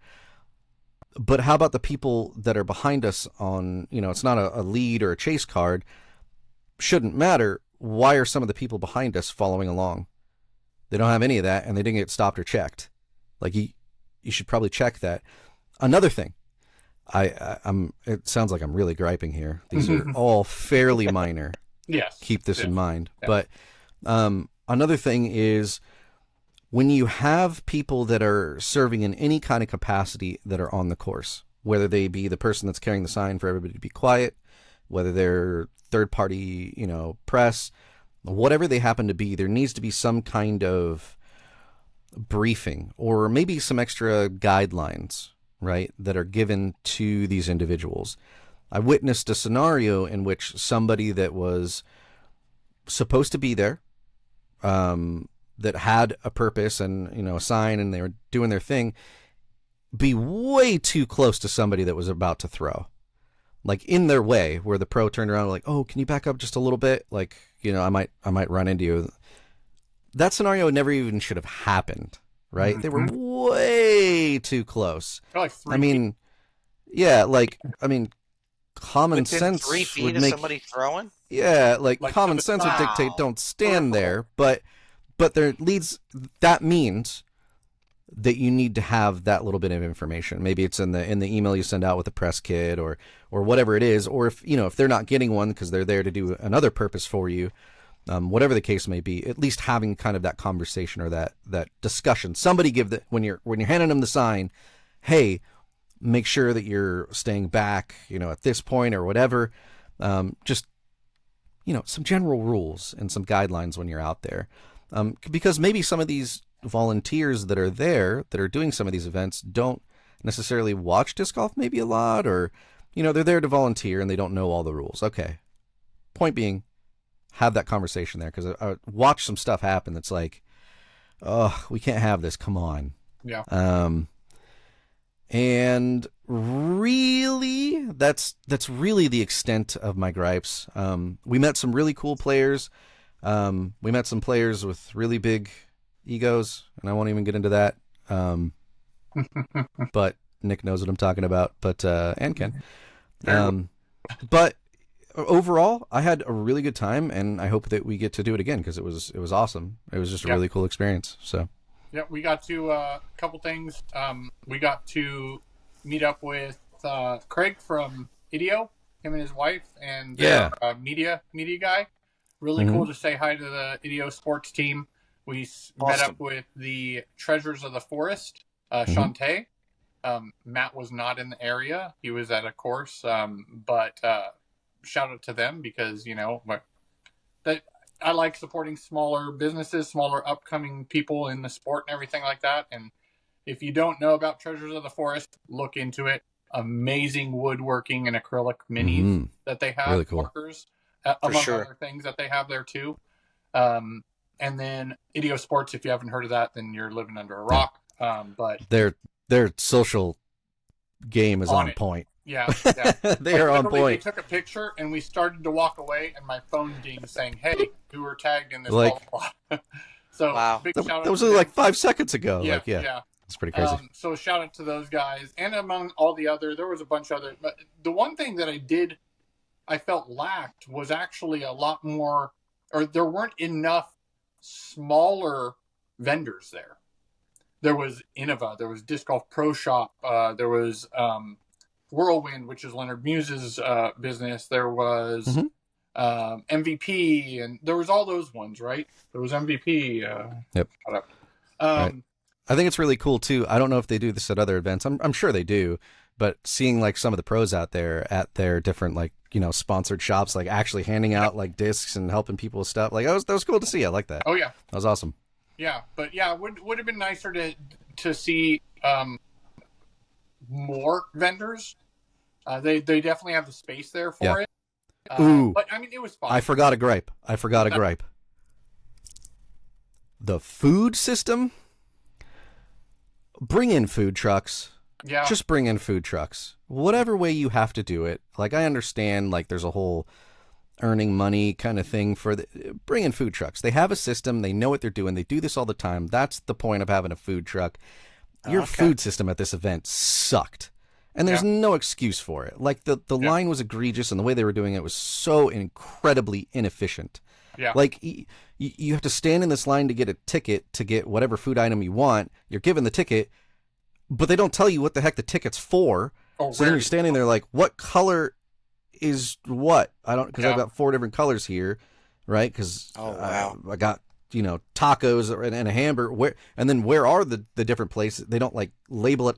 But how about the people that are behind us on? It's not a lead or a chase card. Shouldn't matter. Why are some of the people behind us following along? They don't have any of that, and they didn't get stopped or checked. Like, you should probably check that. Another thing, it sounds like I'm really griping here. These are all fairly minor. Yes. Keep this in mind. Yeah. But another thing is, when you have people that are serving in any kind of capacity that are on the course, whether they be the person that's carrying the sign for everybody to be quiet, whether they're third-party, press, whatever they happen to be, there needs to be some kind of briefing or maybe some extra guidelines, right, that are given to these individuals. I witnessed a scenario in which somebody that was supposed to be there, that had a purpose and, a sign, and they were doing their thing, be way too close to somebody that was about to throw. Like in their way, where the pro turned around like, "Oh, can you back up just a little bit? Like, I might run into you." That scenario never even should have happened, right? Mm-hmm. They were way too close. Like 3 I mean, yeah, common sense 3 feet would of make somebody throwing. Yeah, like common sense would dictate don't stand there, but that means that you need to have that little bit of information. Maybe it's in the email you send out with a press kit or whatever it is, or if they're not getting one because they're there to do another purpose for you, whatever the case may be, at least having kind of that conversation or that discussion. Somebody when you're handing them the sign, hey, make sure that you're staying back, at this point or whatever. Just some general rules and some guidelines when you're out there, because maybe some of these volunteers that are there that are doing some of these events don't necessarily watch disc golf maybe a lot, or they're there to volunteer and they don't know all the rules. Okay, point being, have that conversation there, because I watch some stuff happen that's like, oh, we can't have this, come on. Yeah. And really, that's really the extent of my gripes. We met some really cool players. We met some players with really big egos, and I won't even get into that. But Nick knows what I'm talking about. But and Ken. But overall, I had a really good time, and I hope that we get to do it again, because it was awesome. It was just a really cool experience. So. Yeah, we got to a couple things. We got to meet up with Craig from IDEO, him and his wife, and their media guy. Really cool to say hi to the IDEO sports team. We met up with the Treasures of the Forest, Shantae. Matt was not in the area. He was at a course, but shout out to them, because, I like supporting smaller businesses, smaller upcoming people in the sport and everything like that. And if you don't know about Treasures of the Forest, look into it. Amazing woodworking and acrylic minis that they have. Really cool. Markers, among other things that they have there too. And then IDEO Sports, if you haven't heard of that, then you're living under a rock. But their social game is on point. Yeah. They are on point. They took a picture and we started to walk away, and my phone dinged saying, "Hey, you were tagged in this." So wow, big shout out. That was like 5 seconds ago. Yeah. It's pretty crazy. So shout out to those guys, and among all the other, there was a bunch of other. But the one thing that I felt lacked was actually a lot more, or there weren't enough smaller vendors there. There was Innova, there was Disc Golf Pro Shop, there was Whirlwind, which is Leonard Muse's business. There was MVP, and there was all those ones, right? There was MVP. Yep. Right. I think it's really cool too. I don't know if they do this at other events. I'm sure they do, but seeing like some of the pros out there at their different sponsored shops, like actually handing out like discs and helping people with stuff, like that was cool to see. I like that. Oh yeah, that was awesome. Yeah, but yeah, would have been nicer to see more vendors. They definitely have the space there for it. But I mean, it was fine. I forgot a gripe. The food system. Bring in food trucks. Yeah. Just bring in food trucks. Whatever way you have to do it. Like, I understand, like, there's a whole earning money kind of thing bring in food trucks. They have a system. They know what they're doing. They do this all the time. That's the point of having a food truck. Your food system at this event sucked. And there's no excuse for it. Like, the line was egregious, and the way they were doing it was so incredibly inefficient. Yeah. Like, you have to stand in this line to get a ticket to get whatever food item you want. You're given the ticket, but they don't tell you what the heck the ticket's for. So then you're standing there like, what color is what? Because I've got 4 different colors here, right? Because I got, tacos and a hamburger. Where are the different places? They don't like label it.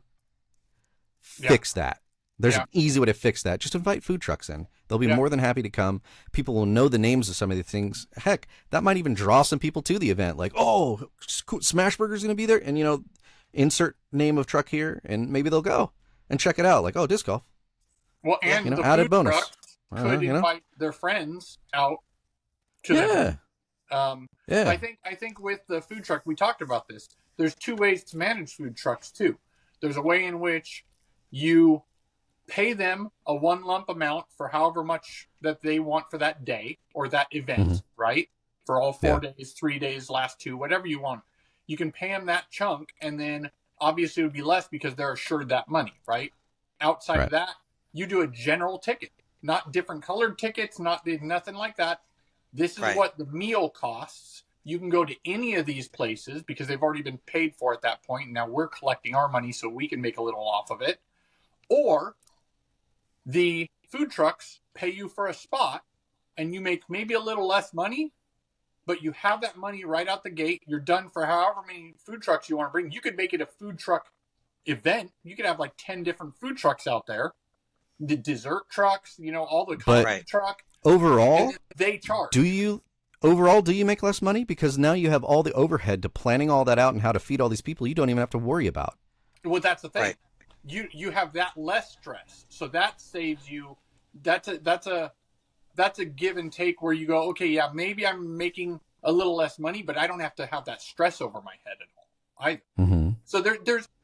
Fix that. There's an easy way to fix that. Just invite food trucks in. They'll be more than happy to come. People will know the names of some of the things. Heck, that might even draw some people to the event. Like, oh, Smashburger's going to be there. And, insert name of truck here. And maybe they'll go and check it out. Like, oh, disc golf. Well, and the added food bonus. trucks could invite their friends out to the event. I think with the food truck, we talked about this. There's two ways to manage food trucks, too. There's a way in which you pay them a one lump amount for however much that they want for that day or that event, right? For all 4 days, 3 days, last 2, whatever you want. You can pay them that chunk, and then obviously it would be less because they're assured that money, right? Outside of that, you do a general ticket, not different colored tickets, nothing like that. This is what the meal costs. You can go to any of these places because they've already been paid for at that point. Now we're collecting our money so we can make a little off of it. Or the food trucks pay you for a spot and you make maybe a little less money, but you have that money right out the gate. You're done for however many food trucks you want to bring. You could make it a food truck event. You could have like 10 different food trucks out there. The dessert trucks, all the coffee truck. Overall, they charge. Do you make less money? Because now you have all the overhead to planning all that out and how to feed all these people you don't even have to worry about. Well, that's the thing. Right. You have that less stress. So that saves you. That's a give and take where you go, okay, yeah, maybe I'm making a little less money, but I don't have to have that stress over my head at all. So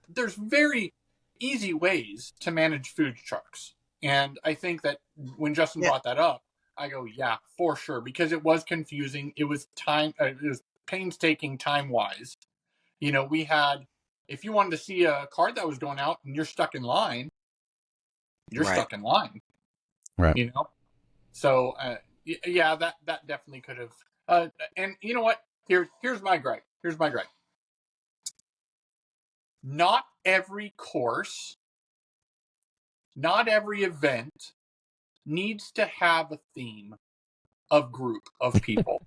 there's very easy ways to manage food trucks. And I think that when Justin brought that up, I go, yeah, for sure, because it was confusing. It was it was painstaking time-wise. We had, if you wanted to see a card that was going out and you're stuck in line, you're stuck in line. Right. So, that definitely could have. And you know what? Here's my gripe. Not every course, not every event needs to have a theme of group of people.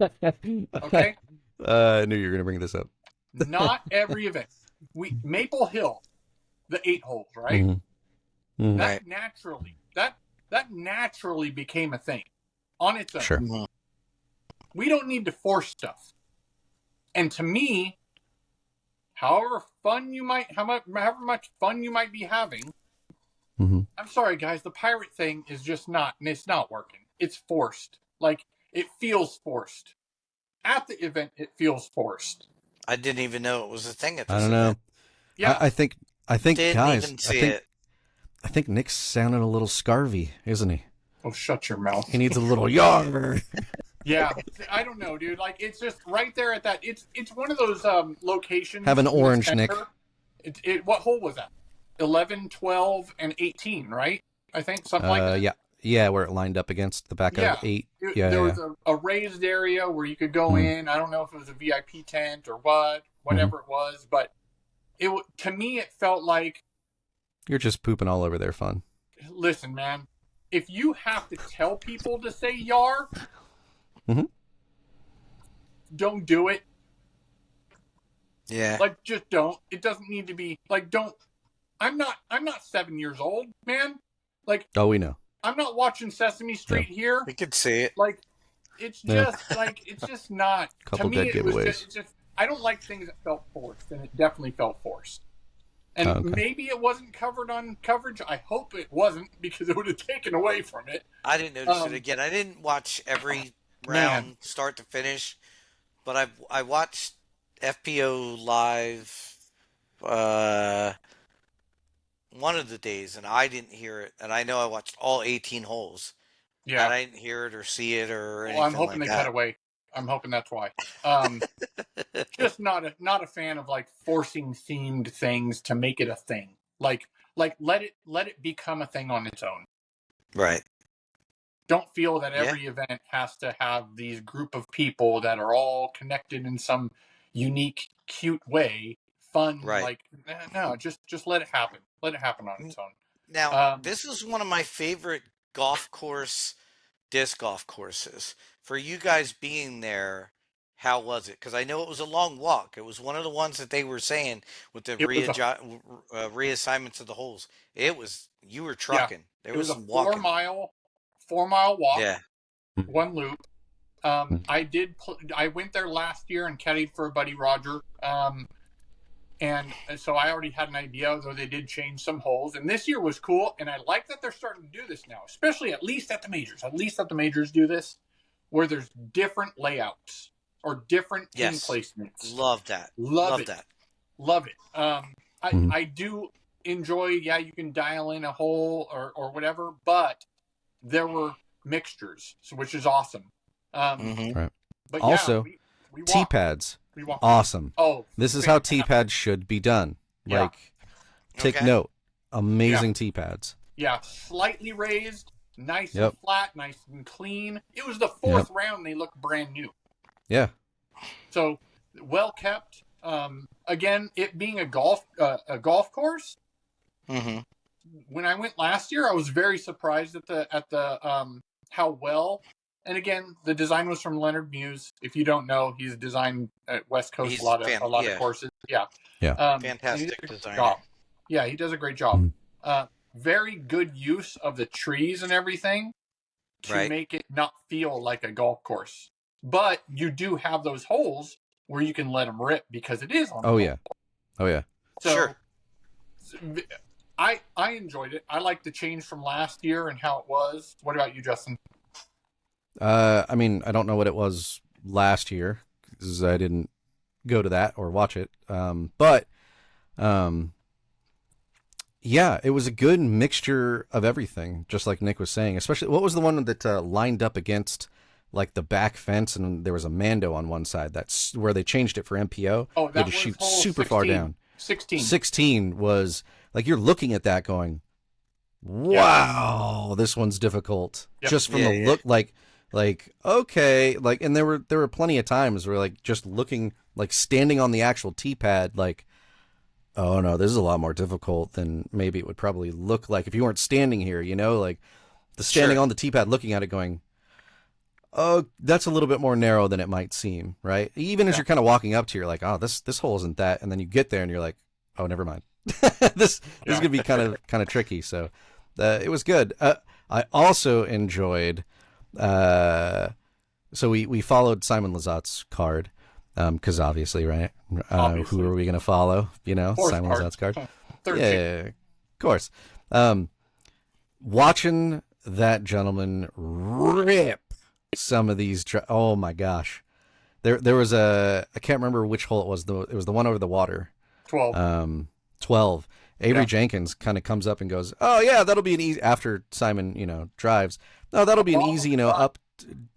Okay? I knew you were going to bring this up. Not every event. Maple Hill, the 8 holes, right? That naturally became a thing on its own. Sure. We don't need to force stuff. And to me, however much fun you might be having, I'm sorry, guys, the pirate thing is just it's not working. It's forced. Like, it feels forced. At the event, it feels forced. I didn't even know it was a thing at this I don't know. event. Yeah. I think didn't guys, even see it. I think Nick's sounding a little scarvy, isn't he? Oh, shut your mouth. He needs a little yar. Yeah, I don't know, dude. Like, it's just right there at that. It's one of those locations. Have an orange, Nick. What hole was that? 11, 12, and 18, right? I think something like that. Yeah, where it lined up against the back of 8. There was a raised area where you could go in. I don't know if it was a VIP tent or whatever it was, but to me it felt like you're just pooping all over their fun. Listen, man, if you have to tell people to say yar, don't do it. Yeah. Like, just don't. It doesn't need to be like, don't. I'm not 7 years old, man. Like, oh, we know. I'm not watching Sesame Street here. We could see it. Like, it's just it's just not. Couple to me, dead it was giveaways. just I don't like things that felt forced, and it definitely felt forced. And maybe it wasn't covered on coverage. I hope it wasn't, because it would have taken away from it. I didn't notice it again. I didn't watch every round start to finish, but I watched FPO live one of the days, and I didn't hear it. And I know I watched all 18 holes. Yeah, and I didn't hear it or see it or anything. I'm hoping like they cut away. I'm hoping that's why. Just not a fan of like forcing themed things to make it a thing. Like let it become a thing on its own. Right. Don't feel that every event has to have these group of people that are all connected in some unique, cute way. Fun, right? Like, no, just let it happen. Let it happen on its own. Now, this is one of my favorite disc golf courses. For you guys being there, how was it? Because I know it was a long walk. It was one of the ones that they were saying with the It was reassignments of the holes. You were yeah, trucking. There it was was a some walking. 4-mile walk, Yeah. one loop. I went there last year and caddied for a buddy, Roger. And so I already had an idea, although they did change some holes. And this year was cool. And I like that they're starting to do this now, especially at least at the majors. At least at the majors do this, where there's different layouts or different pin placements. Love that. Love it. That. Love it. I do enjoy, you can dial in a hole or whatever, but there were mixtures, which is awesome. Right. But also, we T-pads. Awesome. Oh, this is how T-pads should be done. Yeah. Like, take note. Amazing T-pads. Yeah, slightly raised, nice and flat, nice and clean. It was the fourth round; they looked brand new. Yeah. So well kept. Again, it being a golf course. Mm-hmm. When I went last year, I was very surprised at the how well. And again, the design was from Leonard Muse. If you don't know, he's designed at West Coast a lot of courses. Yeah. Fantastic designer. Job. Yeah, he does a great job. Very good use of the trees and everything to make it not feel like a golf course. But you do have those holes where you can let them rip because it is on. Oh yeah. So, sure. I enjoyed it. I like the change from last year and how it was. What about you, Justin? I mean, I don't know what it was last year because I didn't go to that or watch it. But it was a good mixture of everything, just like Nick was saying. Especially, what was the one that lined up against like the back fence, and there was a Mando on one side. That's where they changed it for MPO. Oh, that you had to was shoot hole super 16. far down. 16 was like you're looking at that going, wow, this one's difficult. Yep. Just from the look, like okay, like, and there were plenty of times where like just looking, like standing on the actual T-pad, like, oh no, this is a lot more difficult than maybe it would probably look like if you weren't standing here, like the standing on the T-pad looking at it going, oh, that's a little bit more narrow than it might seem, right? Even as you're kind of walking up to, you're like, oh, this hole isn't that, and then you get there and you're like, oh, never mind. this is gonna be kind of tricky. So it was good. I also enjoyed. So we followed Simon Lizotte's card, because obviously, right? Obviously. Who are we gonna follow? Simon Lizotte's card. Yeah, of course. Watching that gentleman rip some of these. Oh my gosh, there was I can't remember which hole it was. It was the one over the water. 12. Avery Jenkins kind of comes up and goes, oh yeah, that'll be an easy, after Simon, drives. No, that'll be an easy, up,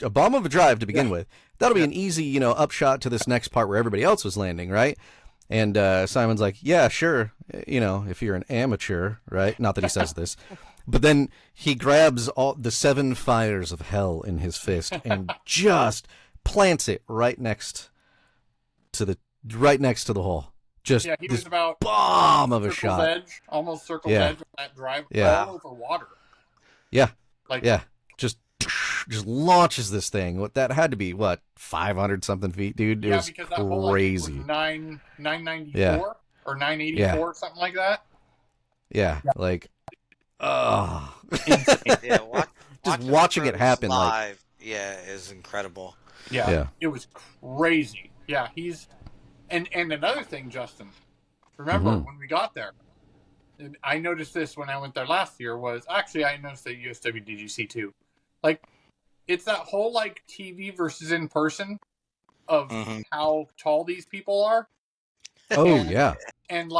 a bomb of a drive to begin with. That'll be an easy, upshot to this next part where everybody else was landing, right? And Simon's like, yeah, sure, if you're an amateur, right? Not that he says this. But then he grabs all the 7 fires of hell in his fist and just plants it right next to the hole. Just he was about bomb of a shot. Almost circle's edge of that drive all over water. Yeah. Just launches this thing. What that had to be, 500 something feet, dude? It was because that crazy. Whole, was 994 or 984, something like that. Yeah. Like, oh. Just watching it happen live, is incredible. Yeah. It was crazy. Yeah, he's and another thing, Justin. Remember when we got there? And I noticed this when I went there last year. I noticed at USWDGC too. Like, it's that whole TV versus in person of how tall these people are. Oh yeah. And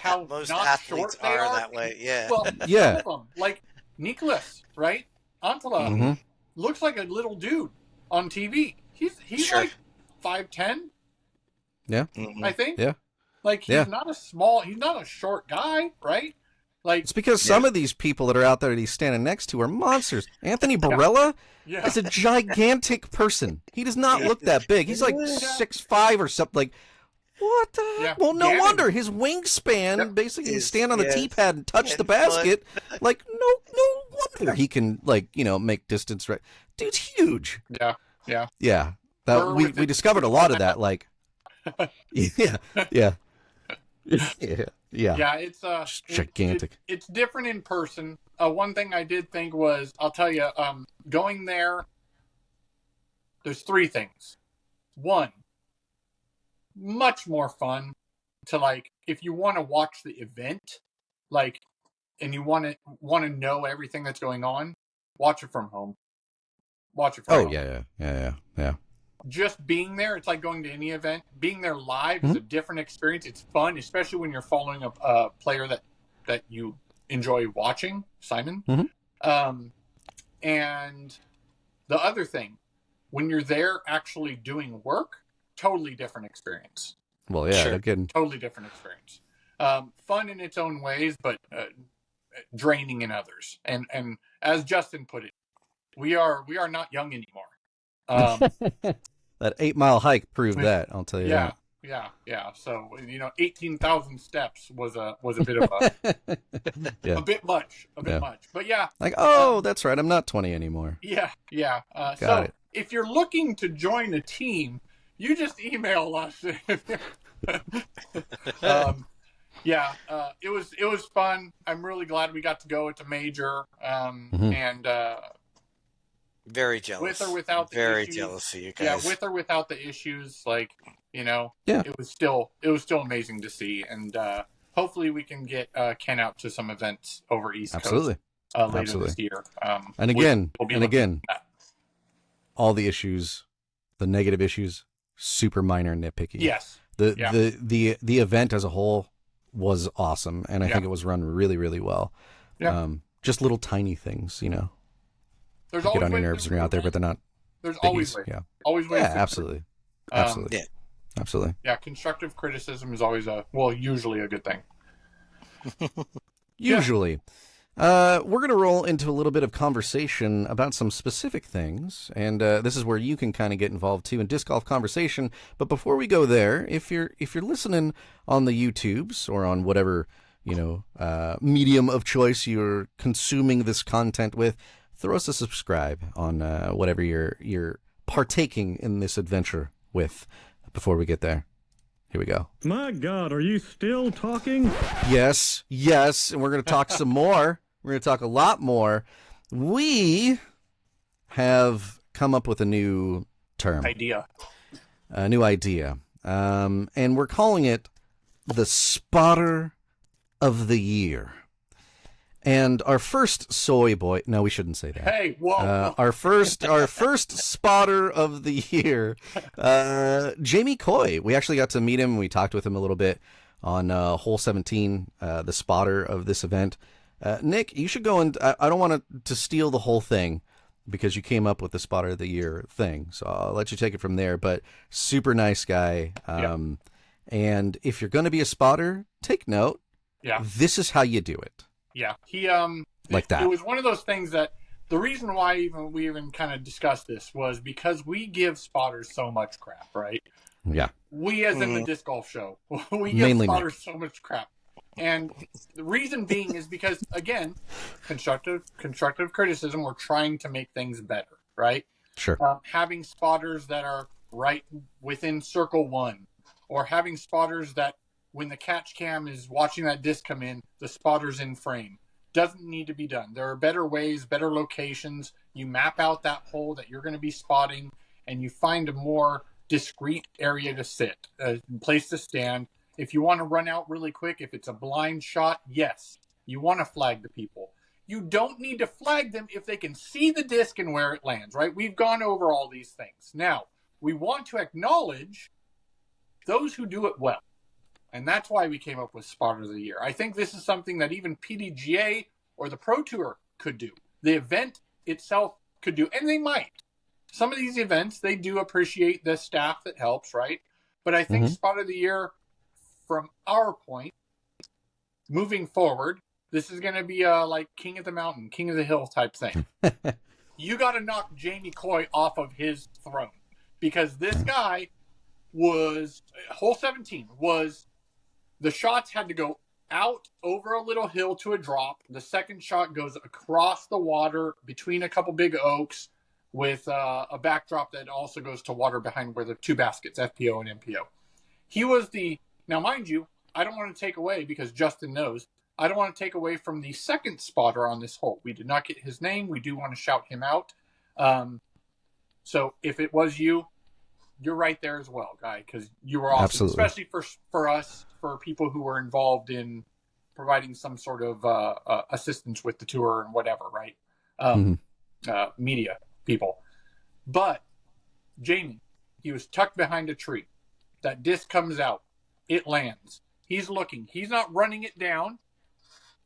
how most not athletes short they are that way. Yeah. Well, yeah. Some of them, Nicholas, right? Antala looks like a little dude on TV. He's sure. 5'10". Yeah. I think. Yeah. He's not a short guy, right? It's because some of these people that are out there that he's standing next to are monsters. Anthony Barella is a gigantic person. He does not look that big. He's 6'5" or something. Like, what the heck? Well, no wonder his wingspan basically stand on the T-pad and touch the basket. No wonder he can make distance. Right, dude's huge. Yeah. Yeah. That we discovered a lot of that. Like, yeah. Yeah. It's gigantic. It's different in person. One thing I did think was, I'll tell you, going there, there's three things. One, much more fun to, like, if you want to watch the event, like, and you want to know everything that's going on, watch it from home. Watch it from home. Yeah. Just being there, it's like going to any event. Being there live is a different experience. It's fun, especially when you're following a player that you enjoy watching, Simon. And the other thing, when you're there actually doing work, totally different experience. Well, yeah, sure. Totally different experience. Fun in its own ways, but draining in others. And as Justin put it, we are not young anymore. That 8-mile hike proved that. I'll tell you that. Yeah. So 18,000 steps was a bit of a a bit much. But yeah. Like, that's right. I'm not 20 anymore. Yeah. Got it. If you're looking to join a team, you just email us. It was fun. I'm really glad we got to go. It's a major, and very jealous. With or without the very issues. Jealous of you guys. Yeah, with or without the issues, like, it was still amazing to see, and hopefully we can get Ken out to some events over East Coast later this year. And again, all the issues, the negative issues, super minor, nitpicky. Yes. The event as a whole was awesome, and I think it was run really, really well. Yeah. Just little tiny things, There's get on your nerves when you're out there, but they're not. There's biggies. always ways. Always ways. Yeah, absolutely. Absolutely. Yeah, constructive criticism is always usually a good thing. Usually. We're going to roll into a little bit of conversation about some specific things, and this is where you can kind of get involved too in disc golf conversation. But before we go there, if you're listening on the YouTubes or on whatever medium of choice you're consuming this content with, throw us a subscribe on whatever you're partaking in this adventure with. Before we get there, here we go. My God, are you still talking? Yes, and we're going to talk some more. We're going to talk a lot more. We have come up with a new term. A new idea. And we're calling it the Spotter of the Year. And our first soy boy, no, we shouldn't say that. Hey, whoa. Our first spotter of the year, Jamie Coy. We actually got to meet him. We talked with him a little bit on hole 17, the spotter of this event. Nick, you should go and I don't want to steal the whole thing because you came up with the spotter of the year thing. So I'll let you take it from there, but super nice guy. And if you're going to be a spotter, take note. Yeah. This is how you do it. Yeah, he like that. It was one of those things that the reason why we even kind of discussed this was because we give spotters so much crap, right? Yeah. We, as in the disc golf show, we give spotters so much crap, and the reason being is because, again, constructive criticism. We're trying to make things better, right? Sure. Having spotters that are right within circle one, or having spotters that, when the catch cam is watching that disc come in, the spotter's in frame. Doesn't need to be done. There are better ways, better locations. You map out that hole that you're going to be spotting, and you find a more discreet area to sit, a place to stand. If you want to run out really quick, if it's a blind shot, yes, you want to flag the people. You don't need to flag them if they can see the disc and where it lands, right? We've gone over all these things. Now, we want to acknowledge those who do it well. And that's why we came up with Spotter of the Year. I think this is something that even PDGA or the Pro Tour could do. The event itself could do, and they might. Some of these events, they do appreciate the staff that helps, right? But I think Spotter of the Year, from our point, moving forward, this is going to be like King of the Mountain, King of the Hill type thing. You got to knock Jamie Coy off of his throne. Because this guy was, hole 17 was, the shots had to go out over a little hill to a drop. The second shot goes across the water between a couple big oaks, with a backdrop that also goes to water behind where the two baskets, FPO and MPO. He was now mind you, I don't want to take away, because Justin knows, I don't want to take away from the second spotter on this hole. We did not get his name. We do want to shout him out. So if it was you, you're right there as well, guy, because you were awesome. Absolutely. Especially for us, for people who were involved in providing some sort of assistance with the tour and whatever, right? Media people. But Jamie, he was tucked behind a tree. That disc comes out. It lands. He's looking. He's not running it down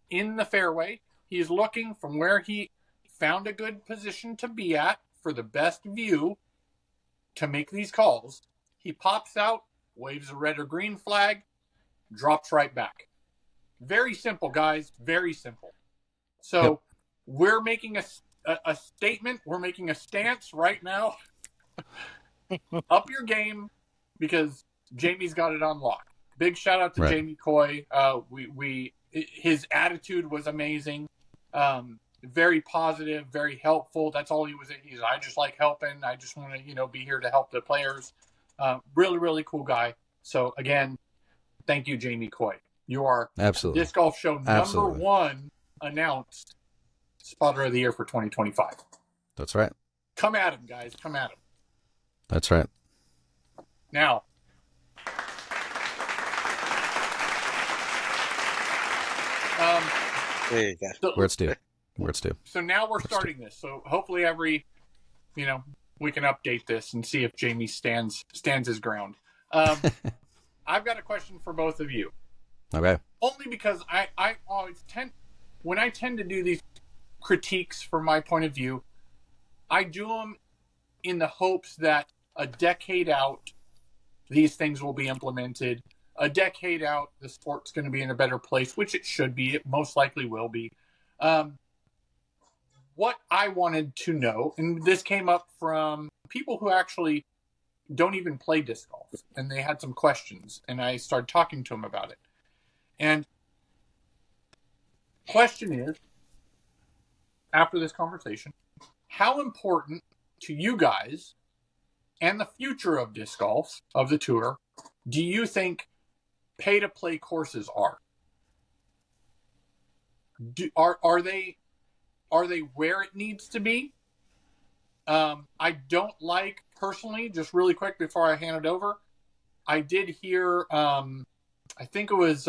in the fairway. He's looking from where he found a good position to be at for the best view to make these calls. He pops out, waves a red or green flag, drops right back. Very simple, guys. Very simple. So we're making a statement. We're making a stance right now. Up your game, because Jamie's got it on lock. Big shout out to Jamie Coy. His attitude was amazing. Very positive, very helpful. That's all he was. I just like helping. I just want to, be here to help the players. Really, really cool guy. So again, thank you, Jamie Coy. You are absolutely Disc Golf Show number 1 announced spotter of the year for 2025. That's right. Come at him, guys. Come at him. That's right. Now, there you go. So, Where it's due. So now we're starting this. So hopefully we can update this and see if Jamie stands his ground. I've got a question for both of you. Okay. Only because I always tend to do these critiques from my point of view, I do them in the hopes that a decade out, these things will be implemented. A decade out, the sport's going to be in a better place, which it should be. It most likely will be. What I wanted to know, and this came up from people who actually don't even play disc golf, and they had some questions, and I started talking to them about it. And question is, after this conversation, how important to you guys and the future of disc golf, of the tour, do you think pay-to-play courses are? Are they where it needs to be? I don't like, personally, just really quick before I hand it over, I did hear, I think it was,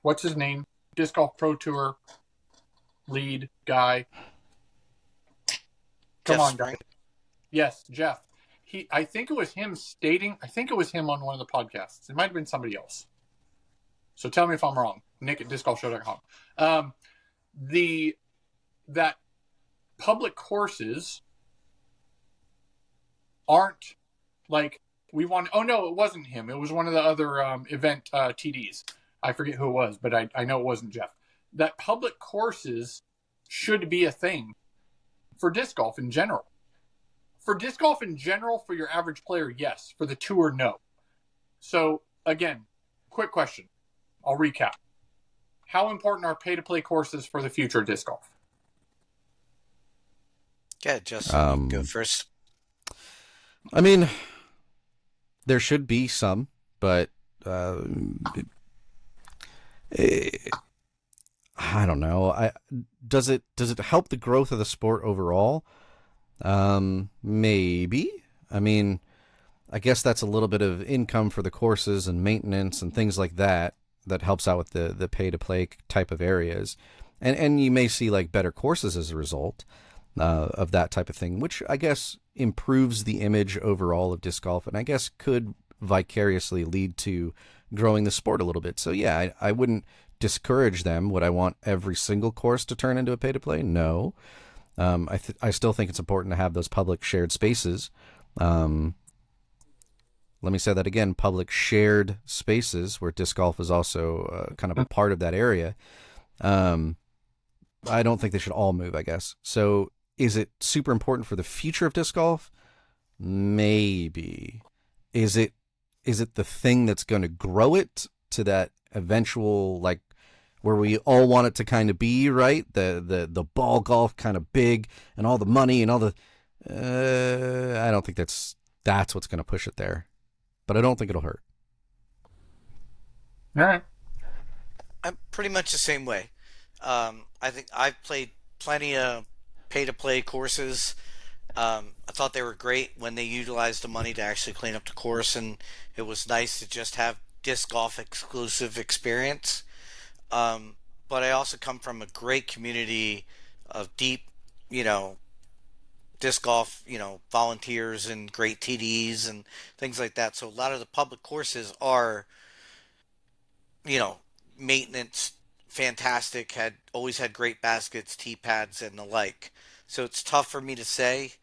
what's his name? Disc Golf Pro Tour lead guy. Come on, guys. Yes, Jeff. I think it was him on one of the podcasts. It might have been somebody else. So tell me if I'm wrong. Nick at discgolfshow.com. That public courses aren't like we want. Oh no, it wasn't him. It was one of the other event TDs. I forget who it was, but I know it wasn't Jeff. That public courses should be a thing for disc golf in general. For disc golf in general, for your average player, yes. For the tour, no. So, again, quick question. I'll recap. How important are pay-to-play courses for the future of disc golf? Yeah, Justin, go first. I mean, there should be some, but I don't know. Does it help the growth of the sport overall? Maybe. I mean, I guess that's a little bit of income for the courses and maintenance and things like that helps out with the pay-to-play type of areas. And you may see like better courses as a result of that type of thing, which I guess improves the image overall of disc golf and I guess could vicariously lead to growing the sport a little bit. So yeah, I wouldn't discourage them. Would I want every single course to turn into a pay-to-play? No. I still think it's important to have those public shared spaces. Let me say that again, public shared spaces where disc golf is also kind of a part of that area. I don't think they should all move, I guess. So is it super important for the future of disc golf? Maybe. Is it the thing that's going to grow it to that eventual like where we all want it to kind of be, right? The ball golf kind of big and all the money and all the... I don't think that's what's going to push it there. But I don't think it'll hurt. All right. I'm pretty much the same way. I think I've played plenty of pay-to-play courses. I thought they were great when they utilized the money to actually clean up the course, and it was nice to just have disc golf exclusive experience. But I also come from a great community of deep, disc golf, volunteers and great TDs and things like that. So a lot of the public courses are, maintenance fantastic, always had great baskets, tee pads, and the like. So it's tough for me to say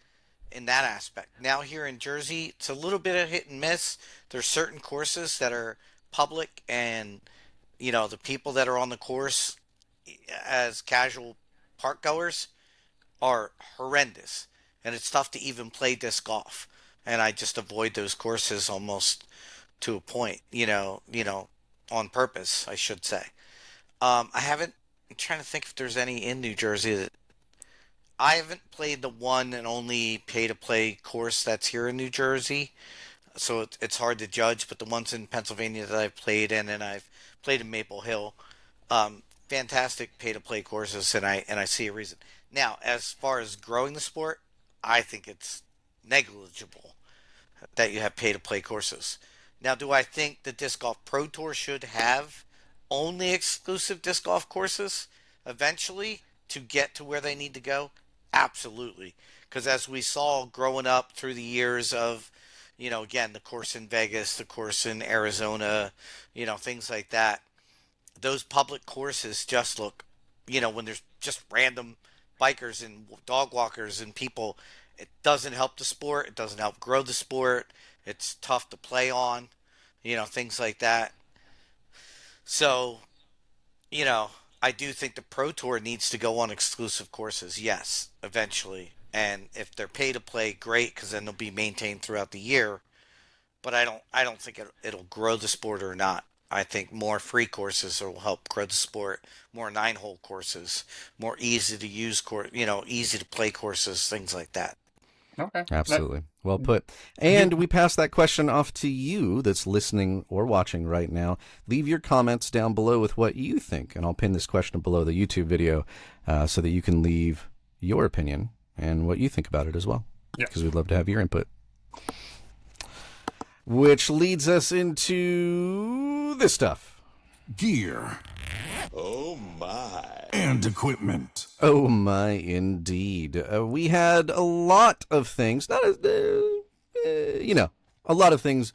in that aspect. Now here in Jersey, it's a little bit of hit and miss. There's certain courses that are public, and the people that are on the course as casual park goers are horrendous, and it's tough to even play disc golf. And I just avoid those courses almost to a point, on purpose, I should say. I'm trying to think if there's any in New Jersey. I haven't played the one and only pay-to-play course that's here in New Jersey, so it's hard to judge. But the ones in Pennsylvania that I've played in, and I've played in Maple Hill, fantastic pay-to-play courses, and I see a reason. Now, as far as growing the sport, I think it's negligible that you have pay-to-play courses. Now, do I think the Disc Golf Pro Tour should have only exclusive disc golf courses eventually to get to where they need to go? Absolutely. Because as we saw growing up through the years of, again, the course in Vegas, the course in Arizona, things like that, those public courses just look, when there's just random bikers and dog walkers and people, it doesn't help the sport. It doesn't help grow the sport. It's tough to play on, things like that. So, I do think the Pro Tour needs to go on exclusive courses, yes, eventually. And if they're pay to play, great, because then they'll be maintained throughout the year. But I don't think it'll grow the sport or not. I think more free courses will help grow the sport. More 9-hole courses, more easy to use easy to play courses, things like that. Okay. Absolutely. Well put. And we pass that question off to you that's listening or watching right now. Leave your comments down below with what you think, and I'll pin this question below the YouTube video so that you can leave your opinion and what you think about it as well. Because we'd love to have your input. Which leads us into this stuff. Gear. Oh my. And equipment. Oh my, indeed. We had a lot of things, not as, a lot of things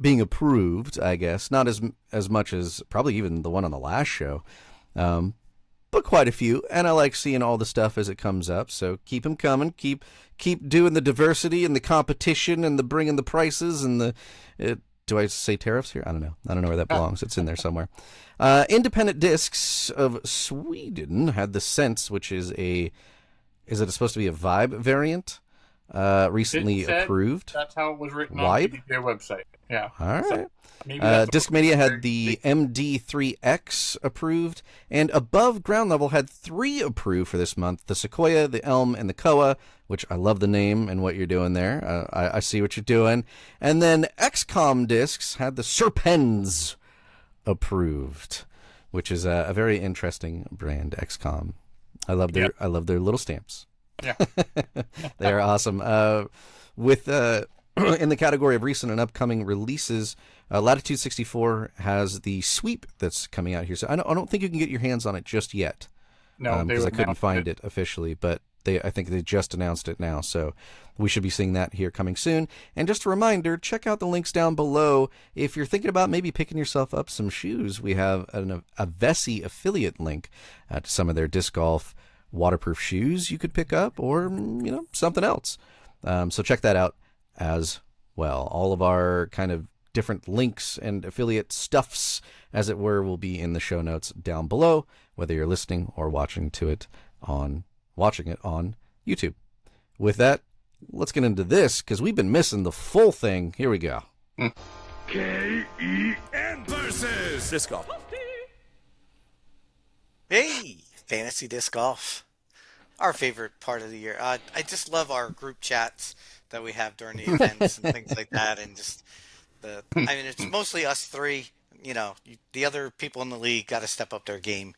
being approved, I guess. Not as much as probably even the one on the last show, but quite a few. And I like seeing all the stuff as it comes up. So keep them coming. Keep doing the diversity and the competition and the bringing the prices and the. Do I say tariffs here? I don't know. I don't know where that belongs. It's in there somewhere. Independent Discs of Sweden had the Sense, which is is it supposed to be a Vibe variant? Recently approved. That's how it was written Vibe? on the PDGA website. Yeah. All right. So Discmania had the MD3X approved, and Above Ground Level had 3 approved for this month: the Sequoia, the Elm, and the Koa, which I love the name and what you're doing there. I see what you're doing. And then XCOM Discs had the Serpens approved, which is a very interesting brand, XCOM. I love their little stamps. Yeah. They are awesome. In the category of recent and upcoming releases, Latitude 64 has the Sweep that's coming out here. So I don't think you can get your hands on it just yet. No, because I couldn't find it officially, but I think they just announced it now. So we should be seeing that here coming soon. And just a reminder, check out the links down below. If you're thinking about maybe picking yourself up some shoes, we have a Vessi affiliate link to some of their disc golf waterproof shoes you could pick up, or something else. So check that out as well. All of our kind of different links and affiliate stuffs, as it were, will be in the show notes down below, whether you're listening or watching it on YouTube. With that, let's get into this, because we've been missing the full thing. Here we go. K-E-N versus Disc golf. Hey, fantasy disc golf. Our favorite part of the year. I just love our group chats that we have during the events and things like that, and just I mean, it's mostly us three. The other people in the league got to step up their game.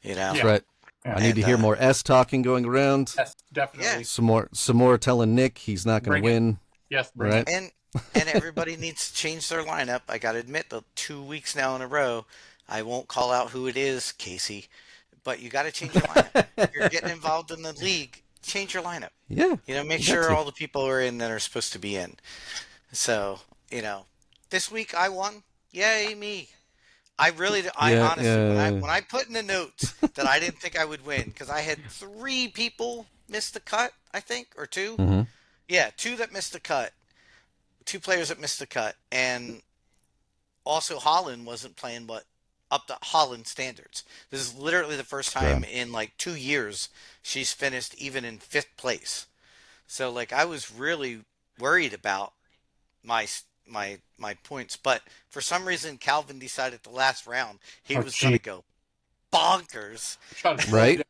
That's Yeah. right. Yeah. I need to hear more S talking going around. Yes, Yeah, definitely. Some more telling Nick he's not going to Bring it. win. Yes, bring Right. it. and everybody needs to change their lineup. I got to admit, the 2 weeks now in a row, I won't call out who it is, Casey, but you got to change your lineup. If you're getting involved in the league, change your lineup. Yeah. Make you got sure to. all the people are in that are supposed to be in. So, this week I won. Yay me. I Yeah, honestly, yeah. when I put in the notes that I didn't think I would win, because I had 3 people miss the cut, I think, or two. Mm-hmm. Yeah, two that missed the cut. 2 players that missed the cut. And also Holland wasn't playing up to Holland standards. This is literally the first time in like 2 years she's finished even in 5th place. So like I was really worried about my my points, but for some reason Calvin decided the last round he was going to go bonkers. Right?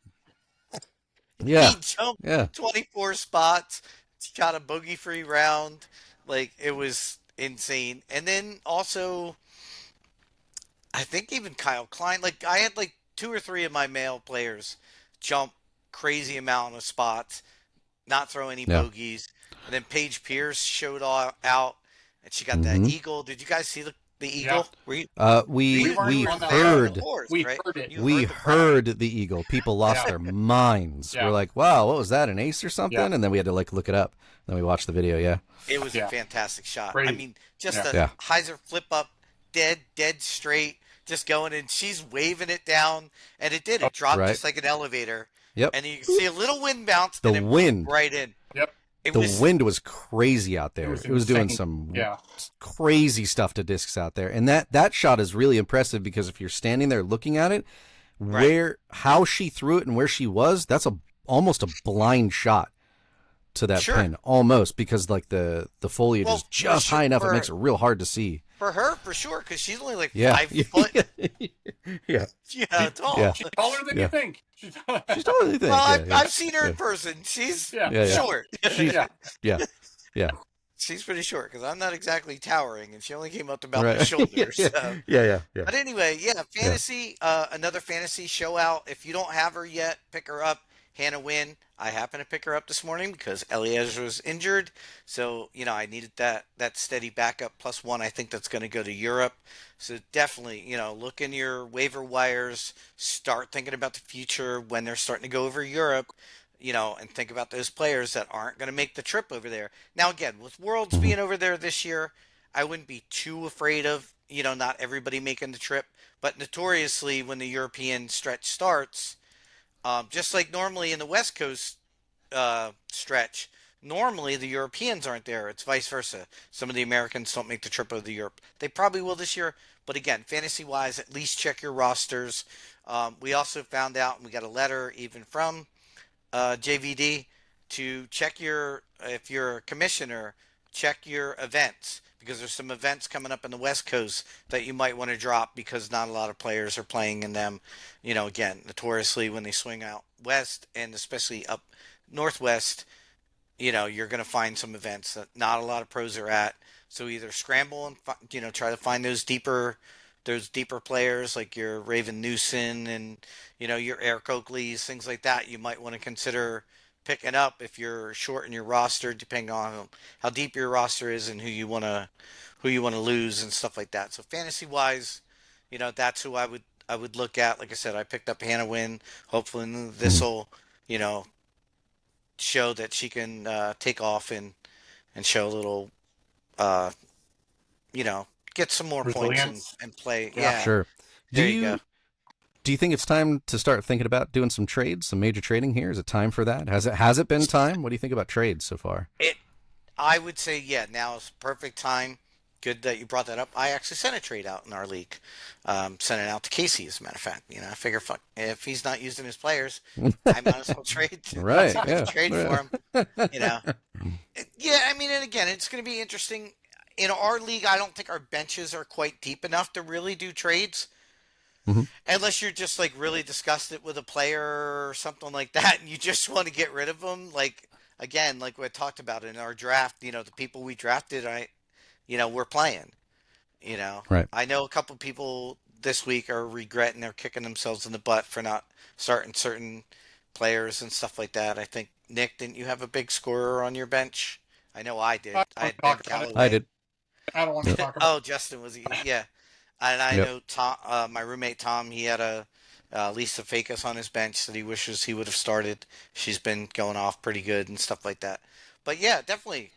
Yeah. He jumped Yeah. 24 spots, shot a bogey-free round. Like it was insane. And then also I think even Kyle Klein, like I had like 2 or 3 of my male players jump crazy amount of spots, not throw any Yeah. bogeys. And then Paige Pierce showed out, and she got that Mm-hmm. eagle. Did you guys see the eagle? Yeah. Were you, We weren't on that heard course, We right? heard it. You we heard the heard the eagle. People lost Yeah. their minds. Yeah. We're like, wow, what was that? An ace or something? Yeah. And then we had to like look it up. Then we watched the video. Yeah. It was Yeah. a fantastic shot. Crazy. I mean, just Yeah. a Yeah. hyzer flip up, dead straight, just going, and she's waving it down, and it did. It dropped Right. just like an elevator. Yep. And you can see a little wind bounce, The and it wind. moved right in. Yep. It The was wind was crazy out there. It It was was doing insane. some Yeah. crazy stuff to discs out there. And that shot is really impressive because if you're standing there looking at it, how she threw it and where she was, that's almost a blind shot to that Sure. pin. Almost, because like the foliage Well, is just for high enough, it sure. makes it real hard to see. for her for sure because she's only like Yeah. 5 foot. Yeah. Tall. Yeah. She's taller than Yeah. you think. She's totally think. Well, yeah, I've seen her in person. She's Yeah. Yeah, yeah. short. Yeah. yeah. She's pretty short because I'm not exactly towering, and she only came up to about Right. my shoulders. yeah. So. Yeah. But anyway, fantasy, another fantasy show out. If you don't have her yet, pick her up. Hannah Wynn. I happened to pick her up this morning because Eliezer was injured. So, I needed that steady backup plus one. I think that's going to go to Europe. So definitely, look in your waiver wires, start thinking about the future when they're starting to go over Europe, and think about those players that aren't going to make the trip over there. Now, again, with Worlds being over there this year, I wouldn't be too afraid of, not everybody making the trip. But notoriously, when the European stretch starts, just like normally in the West Coast stretch, normally the Europeans aren't there. It's vice versa. Some of the Americans don't make the trip over to Europe. They probably will this year. But again, fantasy-wise, at least check your rosters. We also found out, and we got a letter even from JVD, to check if you're a commissioner, check your events. Because there's some events coming up in the West Coast that you might want to drop because not a lot of players are playing in them. Again, notoriously when they swing out west and especially up northwest, you're going to find some events that not a lot of pros are at. So either scramble and try to find those deeper players like your Raven Newson and your Eric Oakleys, things like that. You might want to consider picking up if you're short in your roster, depending on how deep your roster is and who you want to lose and stuff like that. So fantasy wise, that's who I would look at. Like I said, I picked up Hannah Wynn. Hopefully this will show that she can take off and show a little get some more Resilience. points and play. Yeah. Yeah, Sure. there you go. Do you think it's time to start thinking about doing some trades, some major trading here? Is it time for that? Has it been time? What do you think about trades so far? I would say, now is the perfect time. Good that you brought that up. I actually sent a trade out in our league. Sent it out to Casey, as a matter of fact. I figure, if he's not using his players, I might as well trade. Right, yeah. Trade for him. Yeah, I mean, and again, it's going to be interesting. In our league, I don't think our benches are quite deep enough to really do trades. Unless you're just like really disgusted with a player or something like that, and you just want to get rid of them. Like again, like we talked about in our draft, the people we drafted, we're playing. Right. I know a couple people this week are regretting they're kicking themselves in the butt for not starting certain players and stuff like that. I think Nick, didn't you have a big scorer on your bench? I know I did. I had Ben Callaway. I did. I don't want to talk about. Oh, Justin was yeah. And I know Tom, my roommate Tom, he had a Lisa Fakis on his bench that he wishes he would have started. She's been going off pretty good and stuff like that. But yeah, definitely,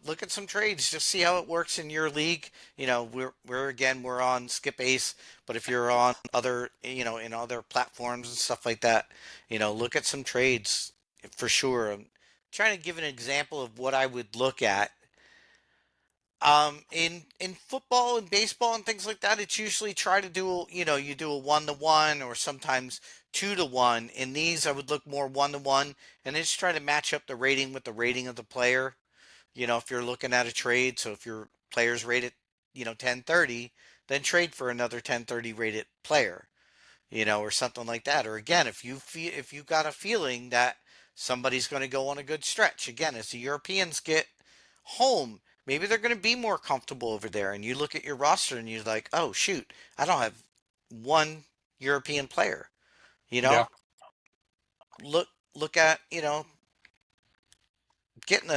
look at some trades, just see how it works in your league. We're on Skip Ace, but if you're on other, in other platforms and stuff like that, look at some trades for sure. I'm trying to give an example of what I would look at. In football and baseball and things like that, it's usually try to do, you do a 1-to-1 or sometimes 2-to-1. In these, I would look more 1-to-1 and just try to match up the rating with the rating of the player. If you're looking at a trade, so if your player's rated, 1030, then trade for another 1030 rated player, or something like that. Or again, if you got a feeling that somebody's going to go on a good stretch, again, as the Europeans get home, maybe they're going to be more comfortable over there. And you look at your roster and you're like, oh, shoot, I don't have one European player. Yeah. Look at, getting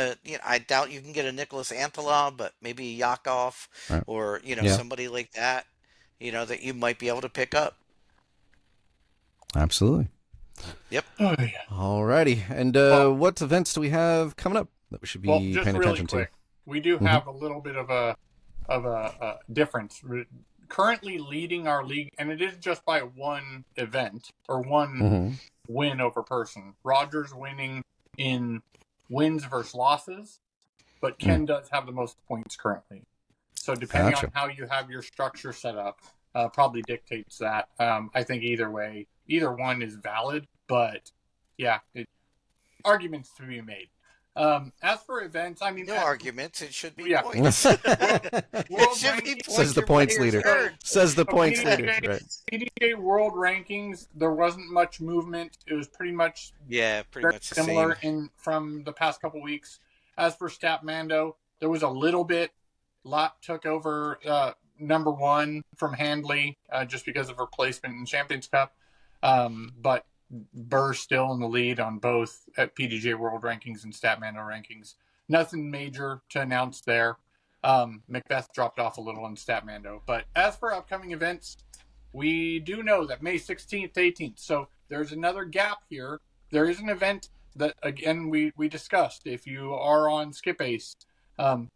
I doubt you can get a Nicholas Antala, but maybe a Yakov or, somebody like that, that you might be able to pick up. Absolutely. Yep. Oh, yeah. All righty. And what events do we have coming up that we should be paying attention to? We do have a little bit of a difference. Currently leading our league, and it is just by one event or one win over person. Roger's winning in wins versus losses, but Ken does have the most points currently. So depending on how you have your structure set up, probably dictates that. I think either way, either one is valid, but yeah, arguments to be made. As for events, I mean, no arguments. It should be points. It should be points. Says the points leader. Says the points leader. Right. PDGA World Rankings, there wasn't much movement. It was pretty much similar from the past couple weeks. As for Statmando, there was a little bit. Lot took over number one from Handley just because of her placement in Champions Cup, but Burr still in the lead on both at PDGA World Rankings and Statmando Rankings. Nothing major to announce there. Macbeth dropped off a little in Statmando. But as for upcoming events, we do know that May 16th to 18th. So there's another gap here. There is an event that, again, we discussed. If you are on Skip Ace,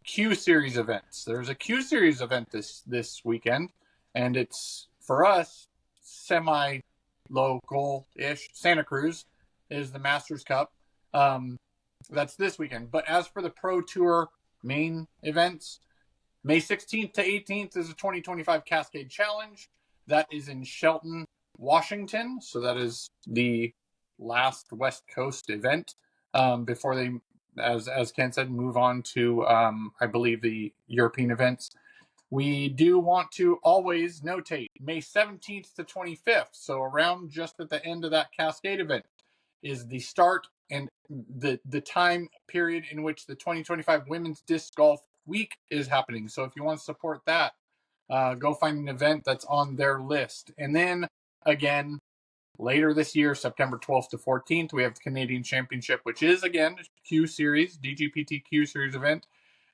Q Series events. There's a Q Series event this weekend, and it's, for us, semi-local-ish. Santa Cruz is the Masters Cup. That's this weekend. But as for the Pro Tour main events, May 16th to 18th is the 2025 Cascade Challenge. That is in Shelton, Washington. So that is the last West Coast event before they, as Ken said, move on to, I believe, the European events. We do want to always notate May 17th to 25th. So around just at the end of that Cascade event is the start and the time period in which the 2025 Women's Disc Golf Week is happening. So if you want to support that, go find an event that's on their list. And then again, later this year, September 12th to 14th, we have the Canadian Championship, which is, again, Q Series, DGPT Q Series event.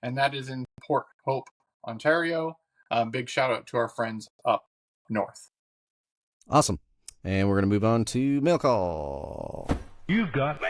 And that is in Port Hope, Ontario. Big shout out to our friends up north. Awesome. And we're going to move on to mail call. You've got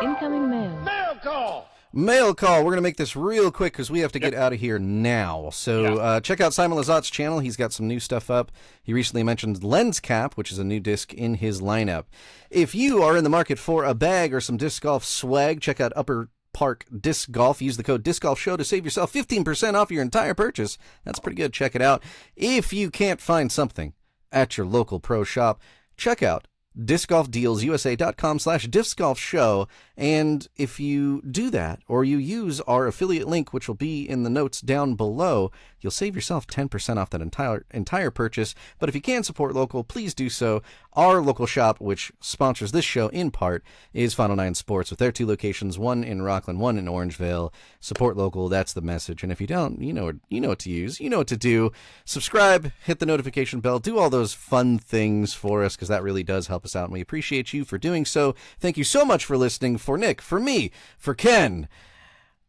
incoming mail. Mail call! Mail call. We're going to make this real quick because we have to get out of here now. So check out Simon Lizotte's channel. He's got some new stuff up. He recently mentioned Lens Cap, which is a new disc in his lineup. If you are in the market for a bag or some disc golf swag, check out Upper Park Disc Golf. Use the code Disc Golf Show to save yourself 15% off your entire purchase. That's pretty good. Check it out. If you can't find something at your local pro shop, check out discgolfdealsusa.com/discgolfshow. And if you do that, or you use our affiliate link, which will be in the notes down below, you'll you'll save yourself 10% off that entire purchase. But if you can support local, please do so. Our local shop, which sponsors this show in part, is Final Nine Sports, with their 2 locations, one in Rockland, one in Orangevale. Support local, that's the message. And if you don't, you know what to use, you know what to do. Subscribe, hit the notification bell, do all those fun things for us, because that really does help us out, and we appreciate you for doing so. Thank you so much for listening. For Nick, for me, for Ken,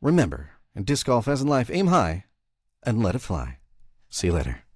remember, in disc golf as in life, aim high and let it fly. See you later.